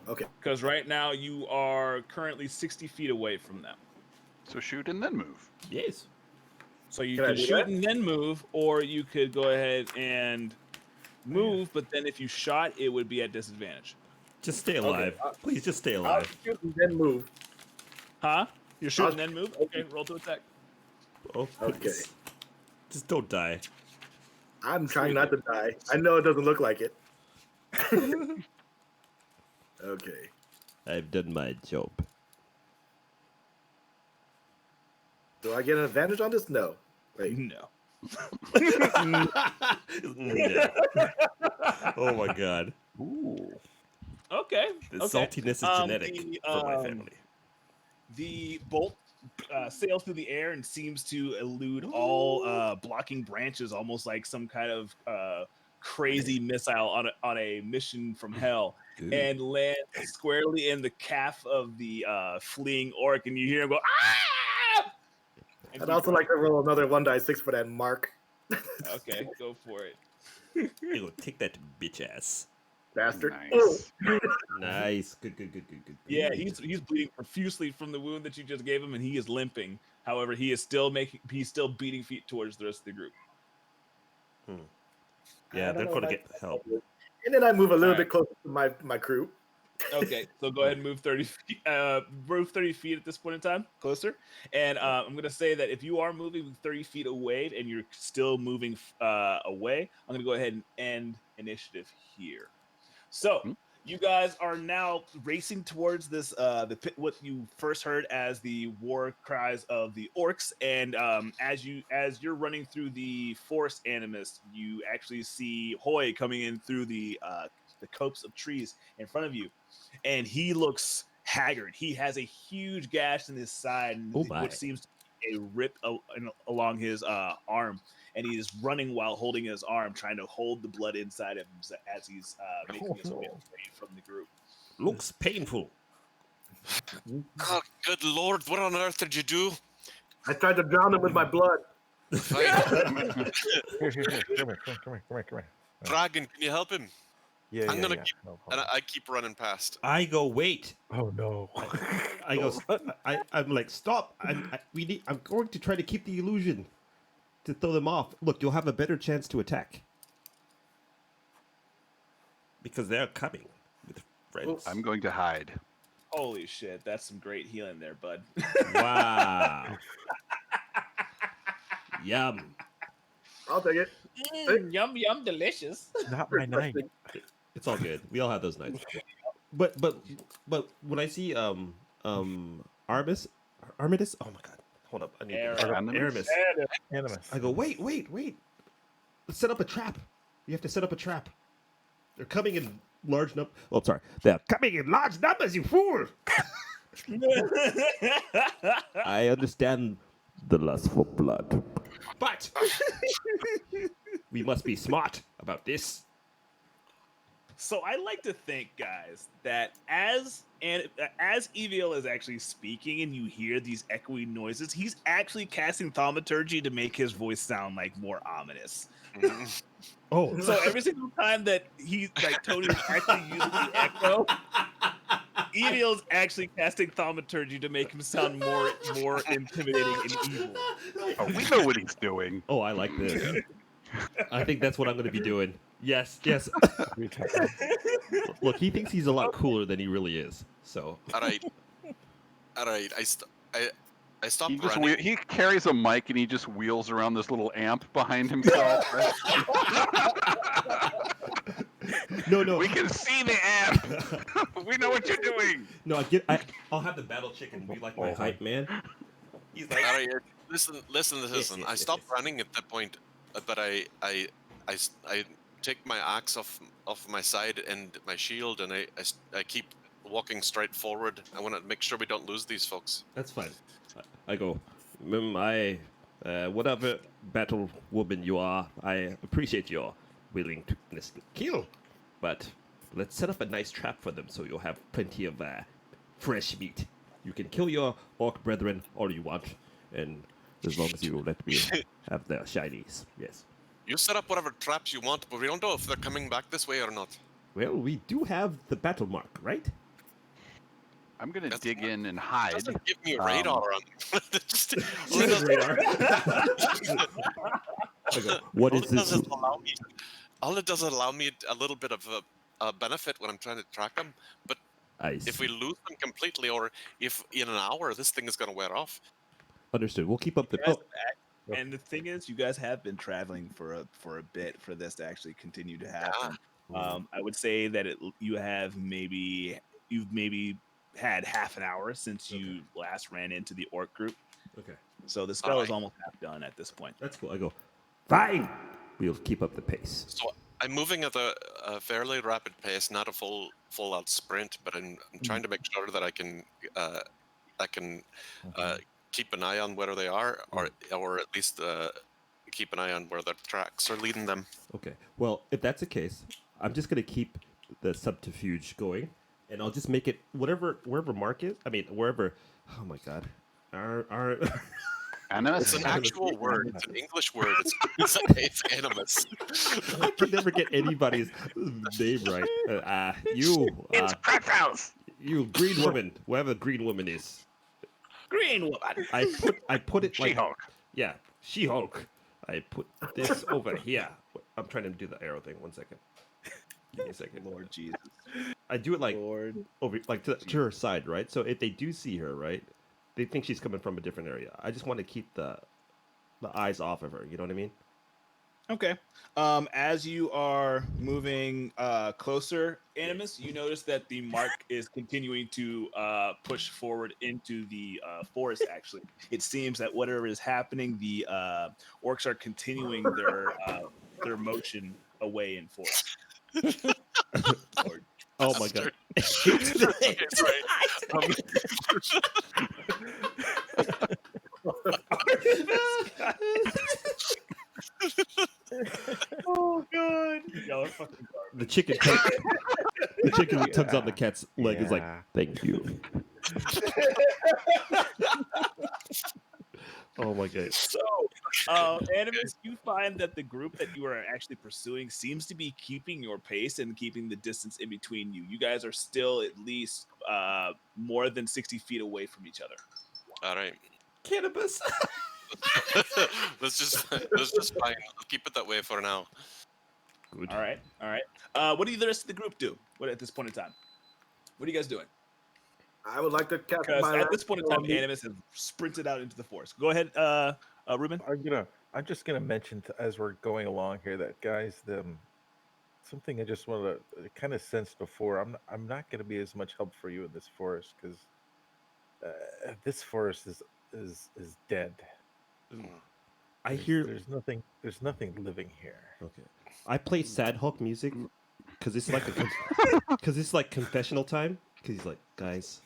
Okay. Because right now you are currently 60 feet away from them. So shoot and then move. Yes. So you Can I could do shoot that? and then move, or you could go ahead and move, but then if you shot, it would be at disadvantage. Just stay alive. Please just stay I'll alive. shoot and then move. Huh? You're shooting I'll- and then move? Okay, roll to attack. Oh, Okay. please. Just don't die. I'm trying not to die. I know it doesn't look like it. Okay. I've done my job. Do I get an advantage on this? No. Wait. No. Yeah. Oh my god. Ooh. Okay. The okay. saltiness is genetic for my family. The bolt sails through the air and seems to elude all blocking branches, almost like some kind of crazy missile on a mission from hell, Good. and lands squarely in the calf of the fleeing orc, and you hear him go, "Ah!" And I'd keep also like to roll another 1d6 for that mark. running. Okay, go for it. You go take that bitch ass. Bastard. Nice. Nice. Good. Yeah, he's bleeding profusely from the wound that you just gave him, and he is limping. However, he's still beating feet towards the rest of the group. Yeah, I don't they're know going to if get help. And then I move a little Alright. bit closer to my crew. Okay, so go ahead and move 30 feet. Move 30 feet at this point in time, closer. And I'm gonna say that if you are moving 30 feet away and you're still moving away, I'm gonna go ahead and end initiative here. So You guys are now racing towards this the pit, what you first heard as the war cries of the orcs, and as you're running through the forest animus, you actually see Hoy coming in through the copse of trees in front of you, and he looks haggard. He has a huge gash in his side, and Oh my. what seems to be a rip along his arm, and he is running while holding his arm, trying to hold the blood inside of him as he's making his way away from the group. Looks painful. God, good lord, what on earth did you do? I tried to drown him with my blood. Fine. Here. Come here. Dragon, can you help him? Yeah, I'm gonna yeah. keep, No and problem. I keep running past. I go, wait. Oh no. I go. I'm like, stop. I'm going to try to keep the illusion to throw them off. Look, you'll have a better chance to attack because they're coming with friends. I'm going to hide. Holy shit, that's some great healing there, bud. Wow. Yum. I'll take it. Yum, delicious. Not my night. It's all good. We all have those nights. But when I see Armis, Armidas. Oh my god. Hold up. I need Aramis. Animus. I go, wait. Let's set up a trap. You have to set up a trap. They're coming in large numbers. Oh, sorry. They're coming in large numbers, you fool. I understand the lust for blood. But we must be smart about this. So I like to think, guys, that as Eviel is actually speaking and you hear these echoing noises, he's actually casting thaumaturgy to make his voice sound like more ominous. Oh, So every single time that Tony is actually using the echo, Eviel's actually casting thaumaturgy to make him sound more intimidating and evil. Oh, we know what he's doing. oh, I like this. I think that's what I'm going to be doing. Yes. Look, he thinks he's a lot cooler than he really is. So. All right. I stopped He just running. he carries a mic and he just wheels around this little amp behind himself. No. We can see the amp. We know what you're doing. No, I'll have the battle chicken be like my hype man. He's like, All right, listen. Yes, I stopped running at that point, but I take my axe off my side and my shield, and I keep walking straight forward. I want to make sure we don't lose these folks. that's fine. I go, whatever battle woman you are, I appreciate your willingness to kill, but let's set up a nice trap for them so you'll have plenty of fresh meat. You can kill your orc brethren all you want, and as long as you let me have their shinies, yes. You set up whatever traps you want, but we don't know if they're coming back this way or not. Well, we do have the battle mark, right? I'm gonna That's dig fine. in and hide. Doesn't give me a radar on. Just, Radar. I go, what is this? All it does is allow me a little bit of a benefit when I'm trying to track them. But if we lose them completely, or if in an hour this thing is going to wear off. Understood. We'll keep up the. Guys, and the thing is, you guys have been traveling for a bit for this to actually continue to happen. I would say that you've maybe had half an hour since you last ran into the orc group. Okay. So the spell is almost half done at this point. That's cool. I go, fine. We'll keep up the pace. So I'm moving at a fairly rapid pace, not a full-out sprint, but I'm trying to make sure that I can keep an eye on where they are, or at least keep an eye on where their tracks are leading them. Okay. Well, if that's the case, I'm just gonna keep the subterfuge going, and I'll just make it wherever Mark is. I mean, wherever. Oh my God. Our Animus? It's an actual word. It's an English word. It's animus. I can never get anybody's name right. It's pretzels. You green woman, whoever green woman is. Green woman. I put it like She-Hulk. Yeah, She-Hulk. I put this over here. I'm trying to do the arrow thing. 1 second. Give me a second. Lord Jesus. I do it like Lord. over, like to her side, right? So if they do see her, right, they think she's coming from a different area. I just want to keep the eyes off of her. You know what I mean? Okay. As you are moving closer, Animus, you notice that the mark is continuing to push forward into the forest. Actually, it seems that whatever is happening, the orcs are continuing their motion away in force. Or Oh my god. Okay, sorry. oh god, y'all are fucking The chicken comes, the chicken tugs on the Yeah. cat's leg. Is like, Yeah. thank you. Oh my god. So, Animus, you find that the group that you are actually pursuing seems to be keeping your pace and keeping the distance in between you. You guys are still at least more than 60 feet away from each other. All right. Cannabis. let's just fine. I'll keep it that way for now. Good. All right, all right. What do the rest of the group do? What at this point in time? What are you guys doing? I would like to cast Because my at this point in last time, spell on Animus has sprinted out into the forest. Go ahead, Ruben. I'm just gonna mention as we're going along here that guys, something I just want to kind of sense before. I'm not gonna be as much help for you in this forest because this forest is dead. I hear. There's nothing living here. Okay. I play sad Hulk music because it's like because it's like confessional time. Because he's like, guys,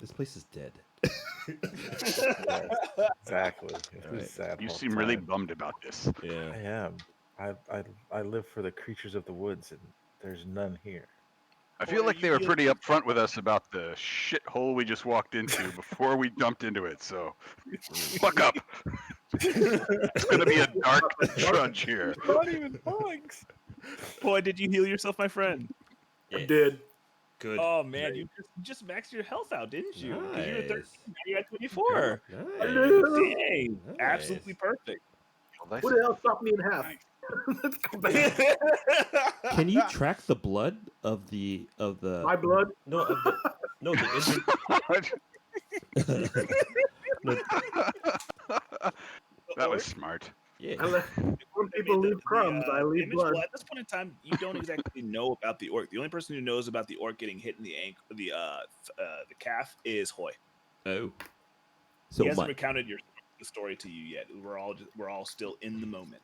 this place is dead. Yeah, exactly. It Alright. is sad. You all seem really time. bummed about this. Yeah. I am. I live for the creatures of the woods, and there's none here. I feel Or like you they were feel- pretty upfront with us about the shithole we just walked into before we jumped into it. So, fuck up. It's gonna be a dark trudge here. Not even bugs. Boy, did you heal yourself, my friend? I did. Good. Oh man, you just maxed your health out, didn't you? 'Cause you were 13, Nice. now you're at 24. Nice. Dang, absolutely Nice. perfect. Who the hell stopped me in half? Let's go back. Can you track the blood of the My blood. no of the no the injured no, That was smart. yeah. When people leave crumbs, I leave damage- blood. well, at this point in time, you don't exactly know about the orc. The only person who knows about the orc getting hit in the ankle, the calf, is Hoy. Oh. So He hasn't my, recounted the story to you yet. We're all still in the moment.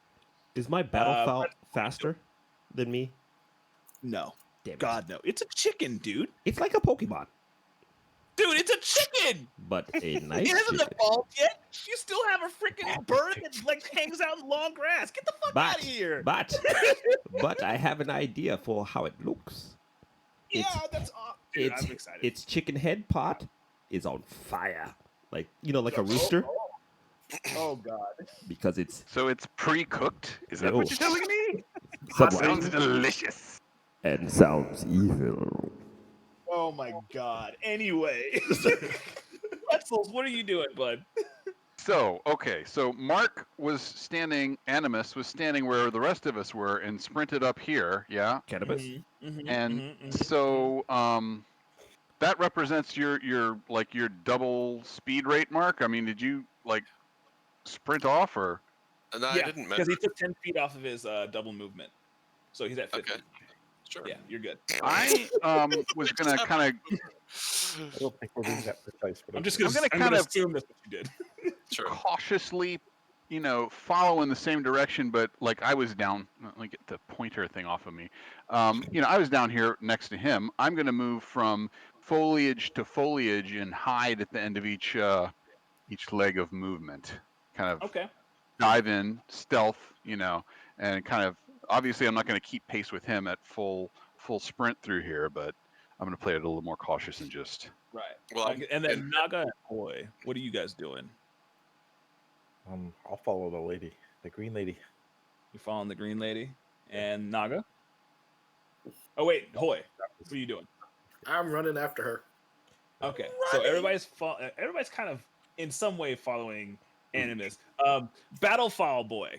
is my battle foul but- faster than me? No, Damn it. God no, it's a chicken, dude. It's like a Pokemon, Dude, it's a chicken. but a nice It hasn't chicken. evolved yet. You still have a freaking bird that like hangs out in long grass. Get the fuck out of here. But I have an idea for how it looks. Yeah, it's- that's awesome. Dude, I'm excited. Its chicken head pot is on fire, like like a rooster, Oh God. because it's So it's pre-cooked. Is that No. what you're telling me? somewhat Sounds delicious. and sounds evil. Oh my God. Anyway, Pretzels, what are you doing, bud? So, okay, so Mark was standing, Animus was standing where the rest of us were and sprinted up here, yeah? Cannabis. And so that represents your double speed rate, Mark? I mean, did you like sprint off or No, I didn't because measure. he took 10 feet off of his double movement, so he's at 50. Okay. Sure. Yeah, you're good. I was gonna kind I don't think we're being that precise, but I'm just okay. gonna, I'm gonna I'm gonna kind of- assume that's what you did. of Sure. cautiously, follow in the same direction, but like I was down. Let me get the pointer thing off of me. I was down here next to him. I'm gonna move from foliage to foliage and hide at the end of each leg of movement. Kind of Okay. dive in, stealth, and kind of obviously I'm not going to keep pace with him at full sprint through here, but I'm going to play it a little more cautious and just. Right. Well, Okay, and then Naga and Hoy, what are you guys doing? I'll follow the lady, the green lady. You following the green lady and Naga? Oh wait, Hoy, what are you doing? I'm running after her. Okay, so everybody's kind of in some way following Animus. Battlefowl boy.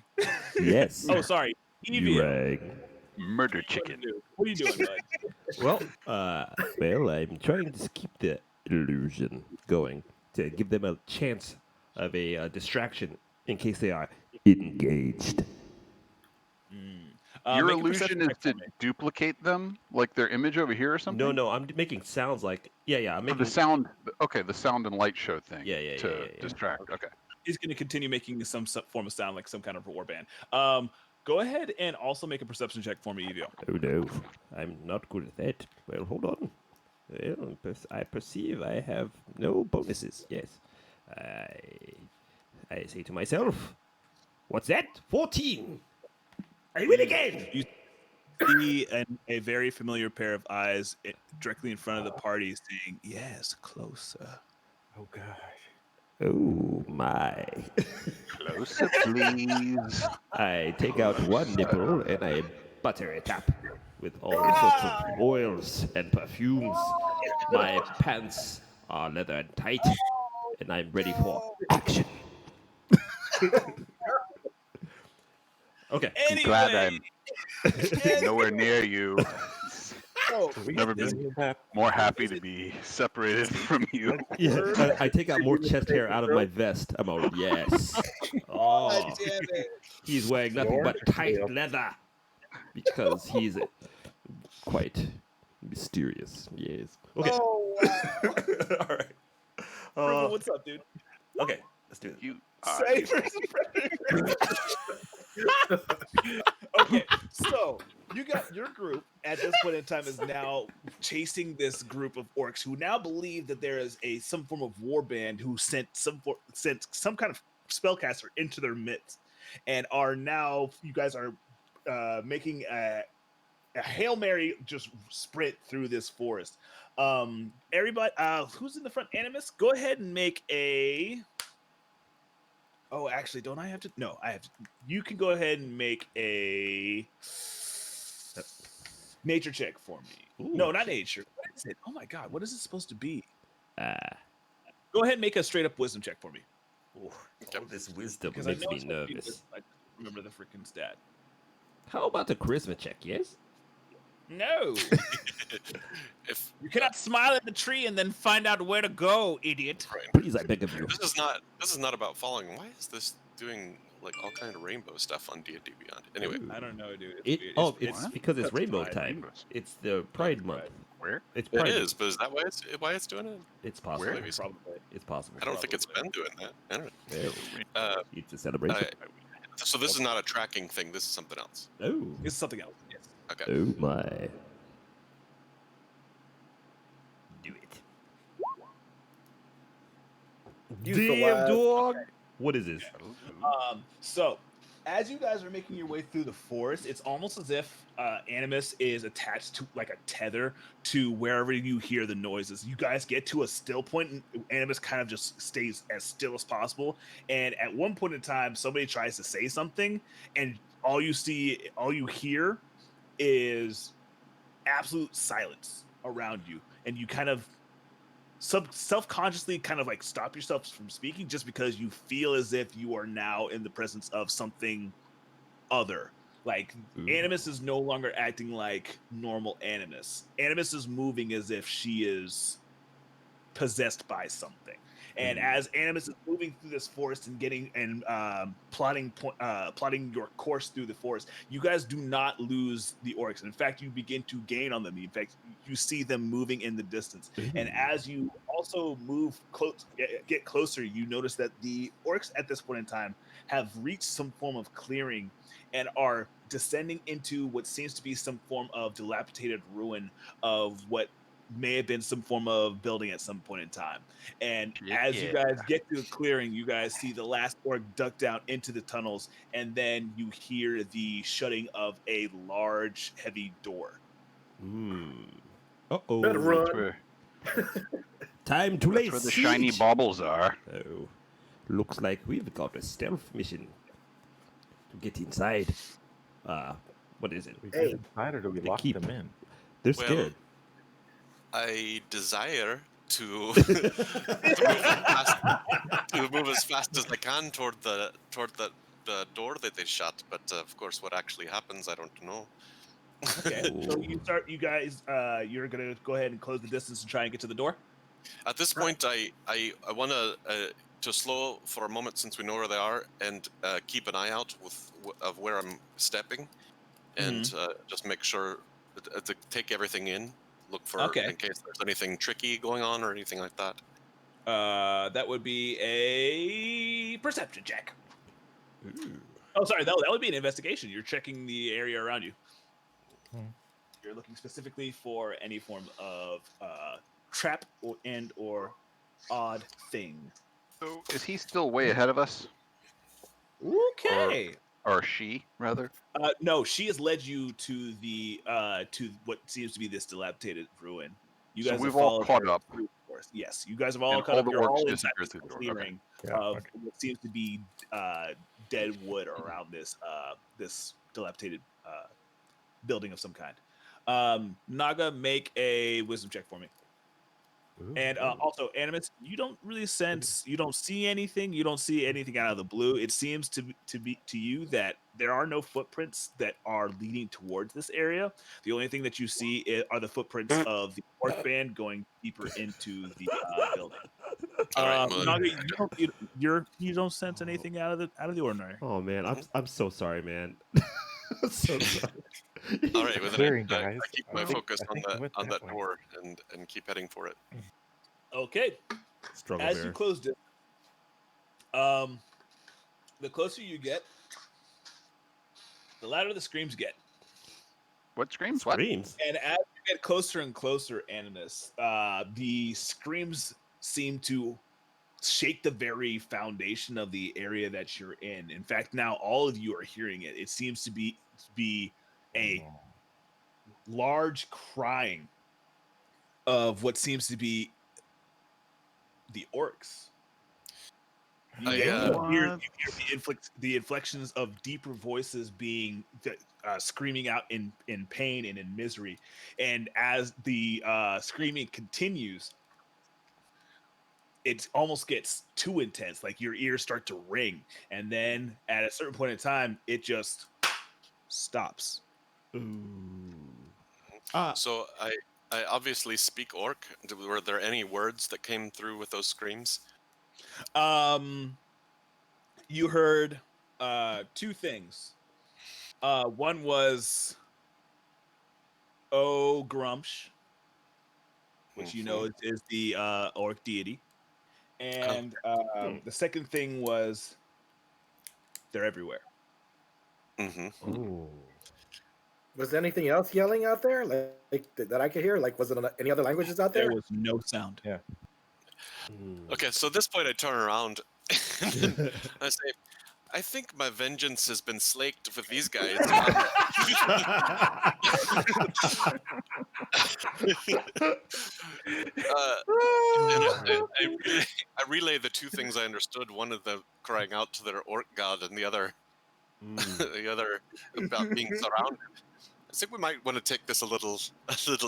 Yes. Oh, sorry, Evie. Rang. Murder chicken. What are you doing, bud? Well, I'm trying to keep the illusion going to give them a chance of a distraction in case they are engaged. Your Make a illusion perception is check to for me. duplicate them, like their image over here or something. No, I'm making sounds like I'm For making the sound. Okay, the sound and light show thing. Yeah. To distract. Okay. He's going to continue making some form of sound like some kind of warband. Go ahead and also make a perception check for me, Evio. Oh no, I'm not good at that. Well, hold on. Well, I perceive I have no bonuses. Yes, I say to myself, "What's that? 14. I win again." You see a very familiar pair of eyes directly in front of the party saying, "Yes, closer." Oh gosh. Oh my! Closer, please. I take out one nipple and I butter it up with all sorts of oils and perfumes. My pants are leather and tight, and I'm ready for action. Okay. I'm glad Anyway, I'm nowhere near you. so Did we Never get been any of that? more happy to be separated from you. Yeah, I take out more chest hair out of my vest. I'm all, yes. Oh, God damn it. he's wearing nothing but tight leather because he's quite mysterious. Yes. Okay. Oh, wow. All right. Ruben, what's up, dude? Okay, let's do it. You. Say first impression. Okay, so you got your group at this point in time is now chasing this group of orcs who now believe that there is some form of warband who sent some kind of spellcaster into their midst, and are now you guys are making a Hail Mary just sprint through this forest. Everybody, who's in the front? Animus, go ahead and make a. Oh, actually, don't I have to? No, I have to. You can go ahead and make a nature check for me. Ooh. No, not nature. What is it? Oh my god, what is it supposed to be? Ah. Go ahead and make a straight up wisdom check for me. All this wisdom Because I makes know me it's supposed to be nervous. wisdom, I just remember the freaking stat. How about a charisma check? Yes. No, If you cannot smile at the tree and then find out where to go, idiot. Please, I beg of you. this is not about following. Why is this doing like all kind of rainbow stuff on D&D Beyond? Anyway, I don't know, dude. It, weird. oh, it's what? because it's That's rainbow pride. time. Rainbows. It's the Pride Month. Where? It's it Pride. is. But is that why it's doing it? It's possible. Where? Maybe so. Probably. It's possible. I don't think it's been doing that. I don't know. Well, it's a celebration. So this is not a tracking thing. This is something else. Oh. It's something else. Yes. Okay. Oh my. Do it. You Damn, celeb. dog. What is this? So, as you guys are making your way through the forest, it's almost as if Animus is attached to like a tether to wherever you hear the noises. You guys get to a still point, and Animus kind of just stays as still as possible. And at one point in time, somebody tries to say something, and all you hear is absolute silence around you, and you kind of self-consciously kind of like stop yourself from speaking just because you feel as if you are now in the presence of something other. Like Animus is no longer acting like normal Animus. Animus is moving as if she is possessed by something. And as Animus is moving through this forest and plotting your course through the forest, you guys do not lose the orcs. In fact, you begin to gain on them. In fact, you see them moving in the distance. And as you also move get closer, you notice that the orcs at this point in time have reached some form of clearing and are descending into what seems to be some form of dilapidated ruin of what may have been some form of building at some point in time. And as you guys get to the clearing, you guys see the last orc duck down into the tunnels, and then you hear the shutting of a large, heavy door. Uh-oh. Better run. That's where, Time to lay that's where the shiny siege. baubles are. Oh, looks like we've got a stealth mission to get inside. What is it? We Hey. get inside or do we They lock keep- them in? They're Well, scared. I desire to move as fast as I can toward the door that they shut. But of course, what actually happens, I don't know. Okay, so you guys, you're gonna go ahead and close the distance and try and get to the door. At this point, I want to slow for a moment since we know where they are and keep an eye out of where I'm stepping and just make sure to take everything in. Look for Okay. in case there's anything tricky going on or anything like that. That would be a perception check. Ooh. Oh, sorry, that would be an investigation. You're checking the area around you. Hmm. You're looking specifically for any form of trap or odd thing. So is he still way ahead of us, Okay. or she rather? No, she has led you to the to what seems to be this dilapidated ruin. You So guys we've have all followed caught her up. through the forest. Yes, you guys have all And caught all up. the You're orcs all inside disappeared this through the door. clearing Yeah, of okay. what seems to be dead wood around this this dilapidated building of some kind. Naga, make a wisdom check for me. Ooh, And also, Animus, you don't really sense, you don't see anything. You don't see anything out of the blue. It seems to be to you that there are no footprints that are leading towards this area. The only thing that you see are the footprints of the orc band going deeper into the building. All right, well, Naga, you don't sense anything out of the ordinary. Oh man, I'm so sorry, man. I'm so sorry. all right. Well, then Clearing, I guys. keep I my think- focus I think we went on that that way. door and keep heading for it. Okay. Struggle As there. you closed it, the closer you get, the louder the screams get. What screams? What? Screams. And as you get closer and closer, Animus, the screams seem to shake the very foundation of the area that you're in. In fact, now all of you are hearing it. It seems to be a large crying of what seems to be the orcs. You hear the inflections of deeper voices being screaming out in pain and in misery, and as the screaming continues, it almost gets too intense. Like your ears start to ring, and then at a certain point in time, it just stops. Ooh. So I obviously speak orc. Were there any words that came through with those screams? You heard two things. One was "Oh Grumsh," which you know is the orc deity, and the second thing was "They're everywhere." Mm-hmm. Ooh. Was there anything else yelling out there, like that I could hear? Like, was it any other languages out there? There was no sound. Yeah. Okay, so at this point I turn around and I say, I think my vengeance has been slaked with these guys. I relay the two things I understood. One of them crying out to their orc god, and the other, the other about being surrounded. I think we might want to take this a little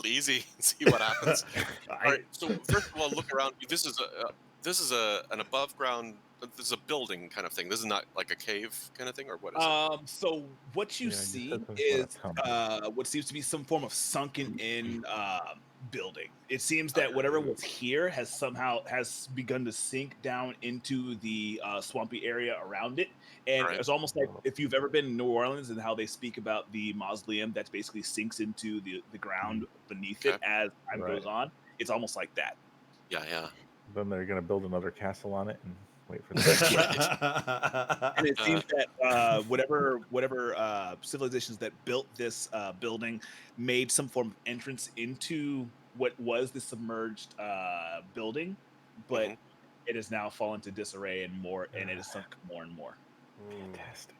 easy and see what happens. All right. So first of all, look around you. This is an above ground. This is a building kind of thing. This is not like a cave kind of thing, or what is it? So what you Yeah, you see said something is about a what seems to be some form of sunken in building. It seems that whatever was here has begun to sink down into the swampy area around it, and Right. it's almost like if you've ever been in New Orleans and how they speak about the mausoleum that basically sinks into the ground beneath it Okay. as time Right. goes on. It's almost like that. Yeah. Then they're gonna build another castle on it and wait for that. And it seems that whatever civilizations that built this building made some form of entrance into what was the submerged building, but it has now fallen to disarray and it has sunk more and more. Fantastic.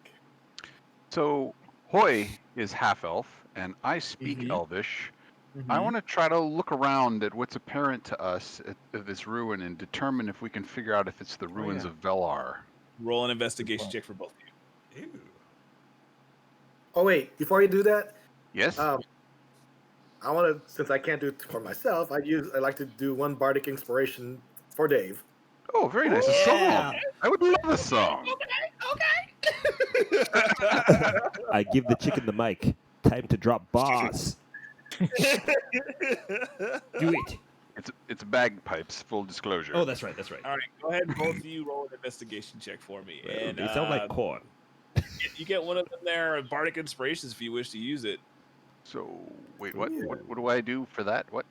So Hoy is half elf, and I speak Elvish. I want to try to look around at what's apparent to us at this ruin and determine if we can figure out if it's the ruins yeah. of Velar. Roll an investigation check for both of you. Ew. Oh wait, before you do that, Yes. I want to, since I can't do it for myself, I like to do one bardic inspiration for Dave. Oh, very nice. A song. I would love a song. I give the chicken the mic. Time to drop bars. Do it. It's bagpipes. Full disclosure. Oh, that's right. That's right. All right, go ahead and both of you roll an investigation check for me. And They sound like corn. You get one of them there bardic inspirations if you wish to use it. So wait, what? Ooh. What do I do for that? What?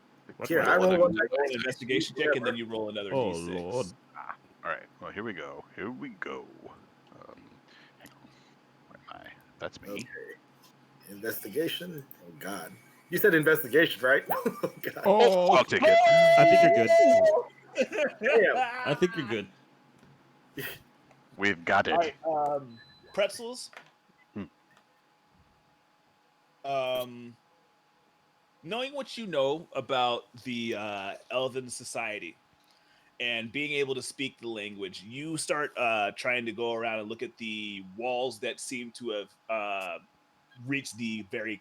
Here, What? I roll You one. roll an investigation check, and then you roll another Oh d6. lord. All right. Well, here we go. Here we go. Hang on. Where am I? That's me. Okay. Investigation. Oh God. You said investigation, right? Oh God. Oh, I'll take it. I think you're good. Damn. I think you're good. We've got it. All right, pretzels. Hmm. Knowing what you know about the Elven society and being able to speak the language, you start trying to go around and look at the walls that seem to have reached the very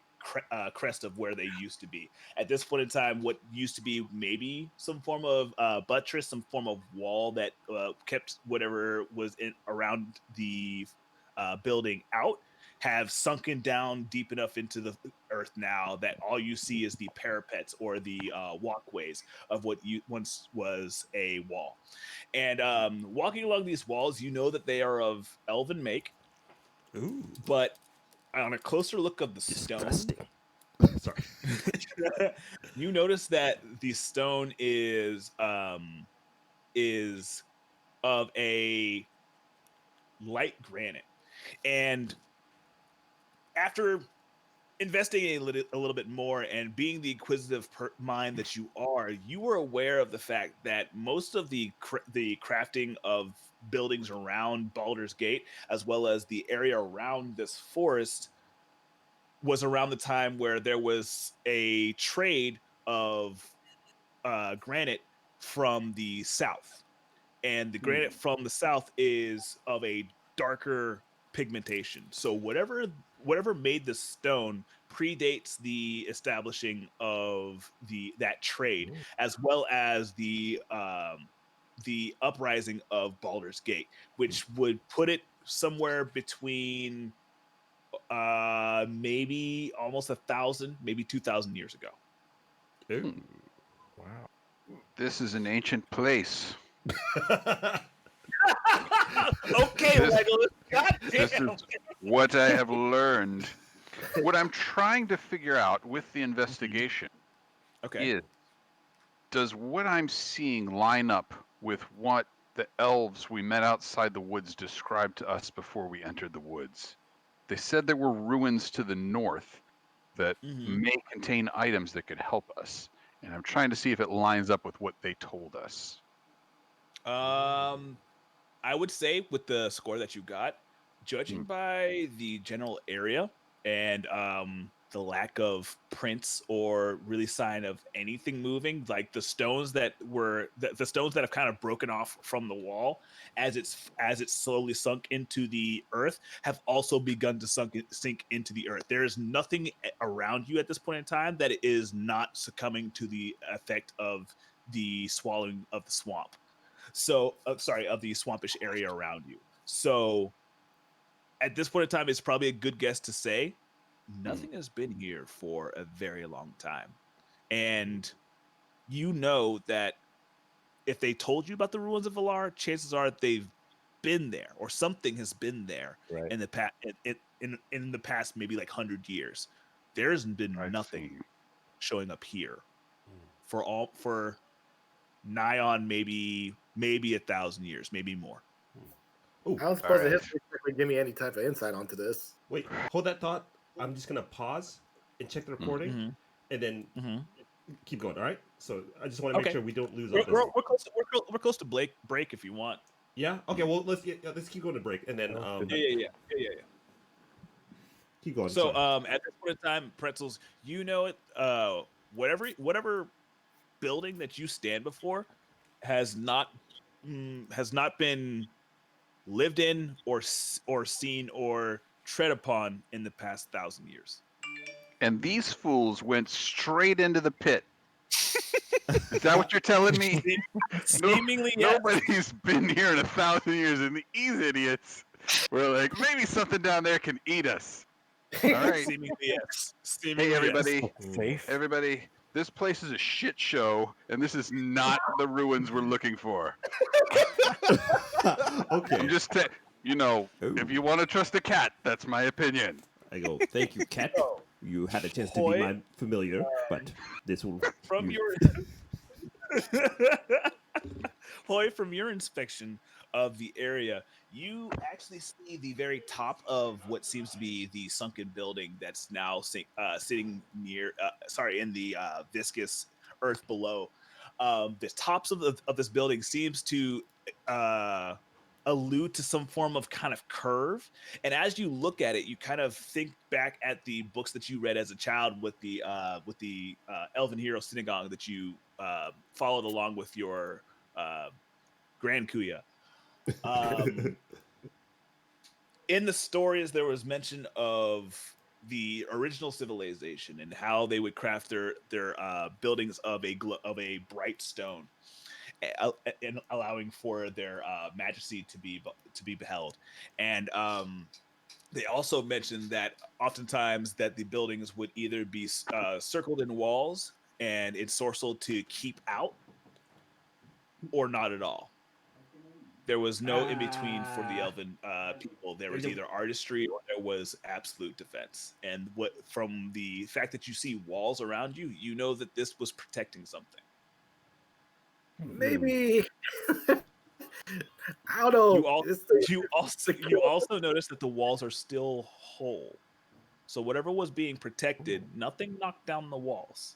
crest of where they used to be. At this point in time, what used to be maybe some form of buttress, some form of wall that kept whatever was around the building out, have sunken down deep enough into the earth now that all you see is the parapets or the walkways of what you once was a wall. And walking along these walls, you know that they are of elven make, Ooh, but on a closer look of the stone, disgusting. Sorry. you notice that the stone is of a light granite. And after investigating a little bit more and being the inquisitive mind that you are, you were aware of the fact that most of the crafting of buildings around Baldur's Gate, as well as the area around this forest, was around the time where there was a trade of granite from the south. And the granite from the south is of a darker pigmentation. So whatever made the stone predates the establishing of that trade, as well as the uprising of Baldur's Gate, which would put it somewhere between maybe almost 1,000, maybe 2,000 years ago. Ooh. Wow. This is an ancient place. Okay, This- Legolas. God This damn. is what I have learned. What I'm trying to figure out with the investigation Okay. is, does what I'm seeing line up with what the elves we met outside the woods described to us before we entered the woods? They said there were ruins to the north that may contain items that could help us. And I'm trying to see if it lines up with what they told us. I would say with the score that you got, judging by the general area and the lack of prints or really sign of anything moving, like the stones that were the stones that have kind of broken off from the wall as it's slowly sunk into the earth, have also begun to sink into the earth. There is nothing around you at this point in time that is not succumbing to the effect of the swallowing of the swamp. So, of the swampish area around you. So, at this point in time, it's probably a good guess to say nothing has been here for a very long time. And you know that if they told you about the ruins of Valar, chances are they've been there or something has been there Right. in the past in the past maybe like 100 years. There's been I nothing see. showing up here for nigh on maybe 1,000 years, maybe more. Ooh, I don't suppose the Alright. history check would give me any type of insight onto this. wait, hold that thought. I'm just gonna pause and check the recording, and then keep going. All right. So I just want to make Okay. sure we don't lose We're, our business. we're close to break if you want. Yeah. Okay. Well, let's keep going to break, and then Yeah. keep going. So sorry. at this point in time, pretzels, you know it. Whatever building that you stand before has not been lived in or seen or tread upon in the past 1,000 years. And these fools went straight into the pit. Is that what you're telling me? Seemingly, yes. Nobody's been here in 1,000 years, and these idiots were like, maybe something down there can eat us. All right. Seemingly, yes. Seemingly, Hey, everybody. yes. Safe. Everybody, this place is a shit show, and this is not the ruins we're looking for. Okay. You know, Oh. if you want to trust a cat, that's my opinion. I go, thank you, cat. Oh. You had a chance to be Hoy, my familiar, but this will. from you- your Hoy, from your inspection of the area, you actually see the very top of what seems to be the sunken building that's now sitting near, in the viscous earth below. The tops of this building seems to uh, allude to some form of kind of curve. And as you look at it, you kind of think back at the books that you read as a child with the Elven Hero Synagogue that you followed along with your Grand Kuya. In the stories, there was mention of the original civilization and how they would craft their buildings of a bright stone, and allowing for their majesty to be beheld. And they also mentioned that oftentimes that the buildings would either be circled in walls and ensorcelled to keep out, or not at all. There was no in between for the elven people. There was either artistry or there was absolute defense. And what from the fact that you see walls around you, you know that this was protecting something. Maybe I don't know. You also notice that the walls are still whole. So whatever was being protected, nothing knocked down the walls.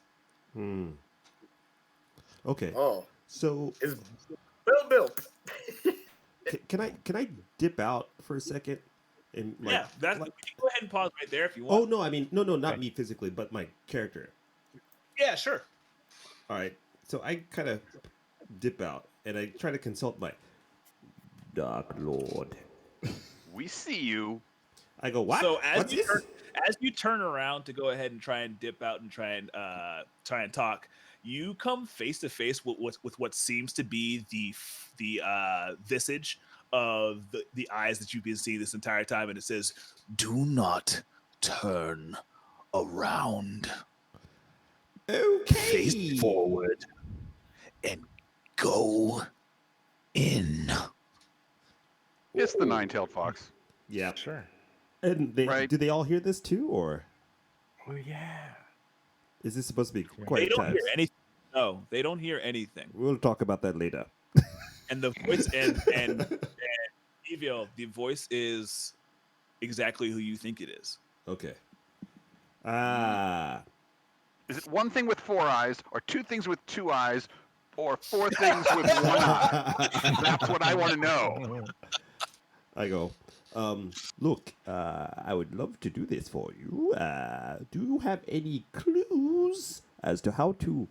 Hmm. Okay. Oh, So it's well built. can I dip out for a second? And Yeah, that's like- you can go ahead and pause right there if you want. oh no, I mean no, not me physically, but my character. Yeah, sure. All right. So I kind of dip out and I try to consult my Dark Lord. We see you. I go, what? So What's this? as you turn around to go ahead and try and dip out and try and talk, you come face to face with what seems to be the visage of the eyes that you've been seeing this entire time, and it says, "Do not turn around. Okay. Face forward and go in." It's the nine-tailed fox. Yeah. Sure. And Right. do they all hear this too, or Oh yeah. is this supposed to be They quiet don't times? hear anything. No, they don't hear anything. We'll talk about that later. And the voice and Evil, the voice is exactly who you think it is. Okay. Ah. Is it one thing with 4 eyes, or 2 things with 2 eyes, or 4 things with 1 eye? That's what I want to know. I go, look, I would love to do this for you. Do you have any clues as to how to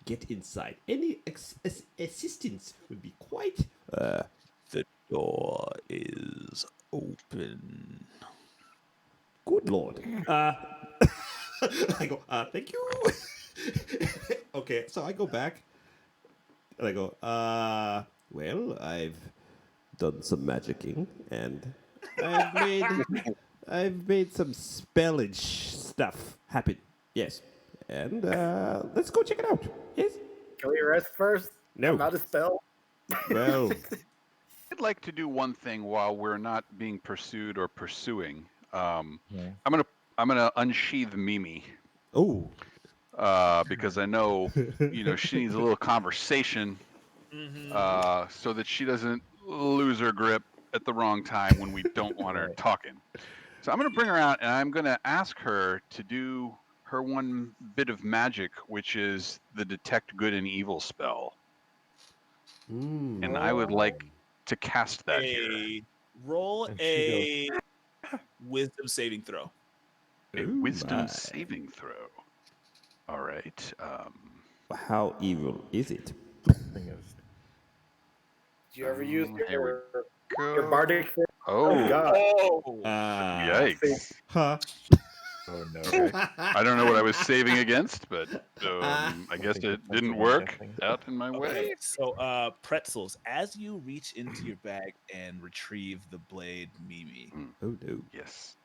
get inside? Any assistance would be quite. The door is open. Good Lord. I go, thank you. Okay, so I go back and I go, well, I've done some magicking and I've made some spellage stuff happen. Yes. And let's go check it out. Yes? Can we rest first? No. I'm out of spell. Well, I'd like to do one thing while we're not being pursued or pursuing. Yeah. I'm gonna unsheath Mimi oh, because I know she needs a little conversation so that she doesn't lose her grip at the wrong time when we don't want her talking. So I'm gonna bring her out and I'm gonna ask her to do her one bit of magic, which is the detect good and evil spell, and I would like to cast that here. Roll And a she wisdom saving throw. A Oh wisdom my. saving throw. All right. How evil is it? Thing is, Did you ever use Here we your bardic thing? Oh, God. Oh, yikes. Huh? oh no. I don't know what I was saving against, but I guess think it it's didn't something work like out in my way. okay. So, pretzels. As you reach into your bag and retrieve the blade, Mimi, Oh no. Yes.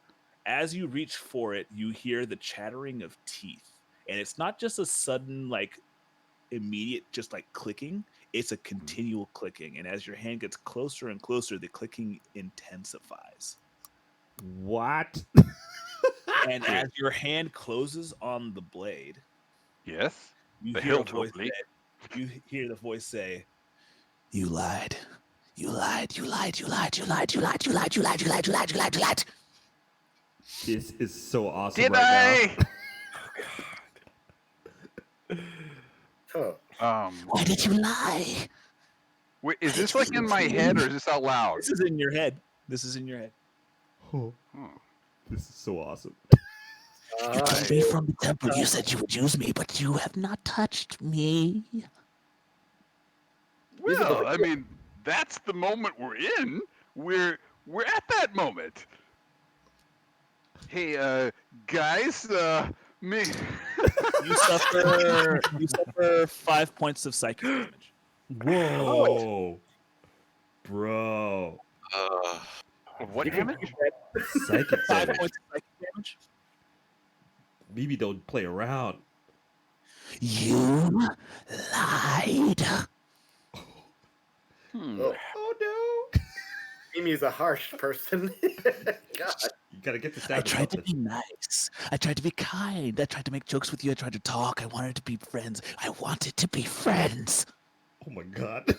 as you reach for it, you hear the chattering of teeth, and it's not just a sudden, like, immediate, just like clicking. it's a continual clicking, and as your hand gets closer and closer, the clicking intensifies. What? And as your hand closes on the blade, Yes. you The hear a hilt, voice hopefully. you hear the voice say, "You lied. You lied. You lied. You lied. You lied. You lied. You lied. You lied. You lied. You lied. You lied. You lied." This is so awesome Did right I? Huh. Why did you lie? Wait, is this like in my head or is this out loud? This is in your head. This is in your head. now. Hmm. This is so awesome. You told me from the temple you said you would use me, but you have not touched me. Well, I mean, that's the moment we're in. We're at that moment. Hey, guys, me. You suffer 5 points of psychic damage. Whoa. Bro. What You can damage? keep that. Psychic 5 damage. points of psychic damage. Maybe don't play around. You lied. Oh, Oh no. Mimi's a harsh person. God. You gotta get the I stab. tried to be nice. I tried to be kind. I tried to make jokes with you. I tried to talk. I wanted to be friends. I wanted to be friends. Oh my god.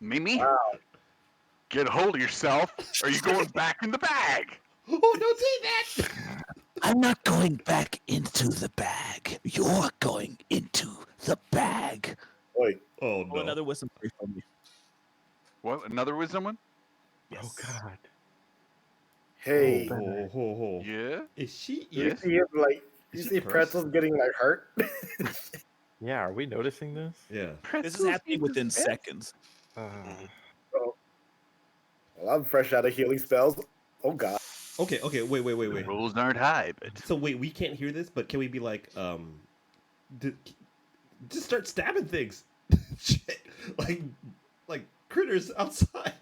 Mimi? Wow. Get a hold of yourself. Or are you going back in the bag? Oh, don't say that. I'm not going back into the bag. You're going into the bag. Wait. Oh no. Another wisdom save from me. What? Another wisdom one? Yes. Oh God. Hey. Ho. Yeah. Is she You Yes. see him like you Is she see cursed? Pretzel's getting like hurt. Yeah, are we noticing this? Yeah. This is happening within seconds. Oh. Well, I'm fresh out of healing spells. Oh God. Okay, wait. The rules aren't high, but So wait, we can't hear this, but can we be like, just start stabbing things? Shit. Like critters outside.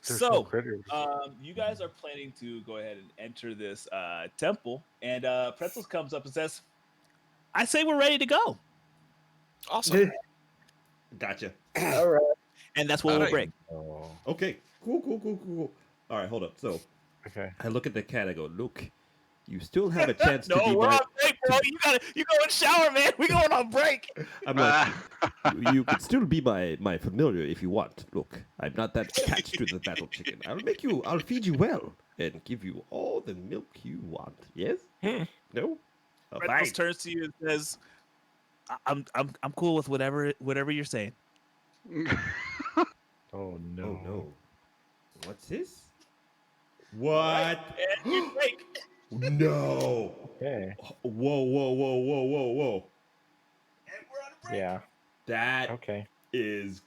There's no So, critters. you guys are planning to go ahead and enter this temple, and Pretzels comes up and says, "I say we're ready to go," Awesome. Gotcha. All right. and that's what we'll Alright. break. Oh, Okay. Cool. All right, hold up. So okay. I look at the cat. I go, Luke, you still have a chance to No, be we're my. on break, bro. You go and shower, man. We going on break. I'm like, you can still be my familiar if you want. Look, I'm not that attached to the battle chicken. I'll feed you well and give you all the milk you want. Yes? No? Pretzels turns to you and says, "I'm cool with whatever you're saying." Oh no. Oh no. What's this? What? And you break. No. Okay. Whoa. And we're on a break. Yeah. That Okay. is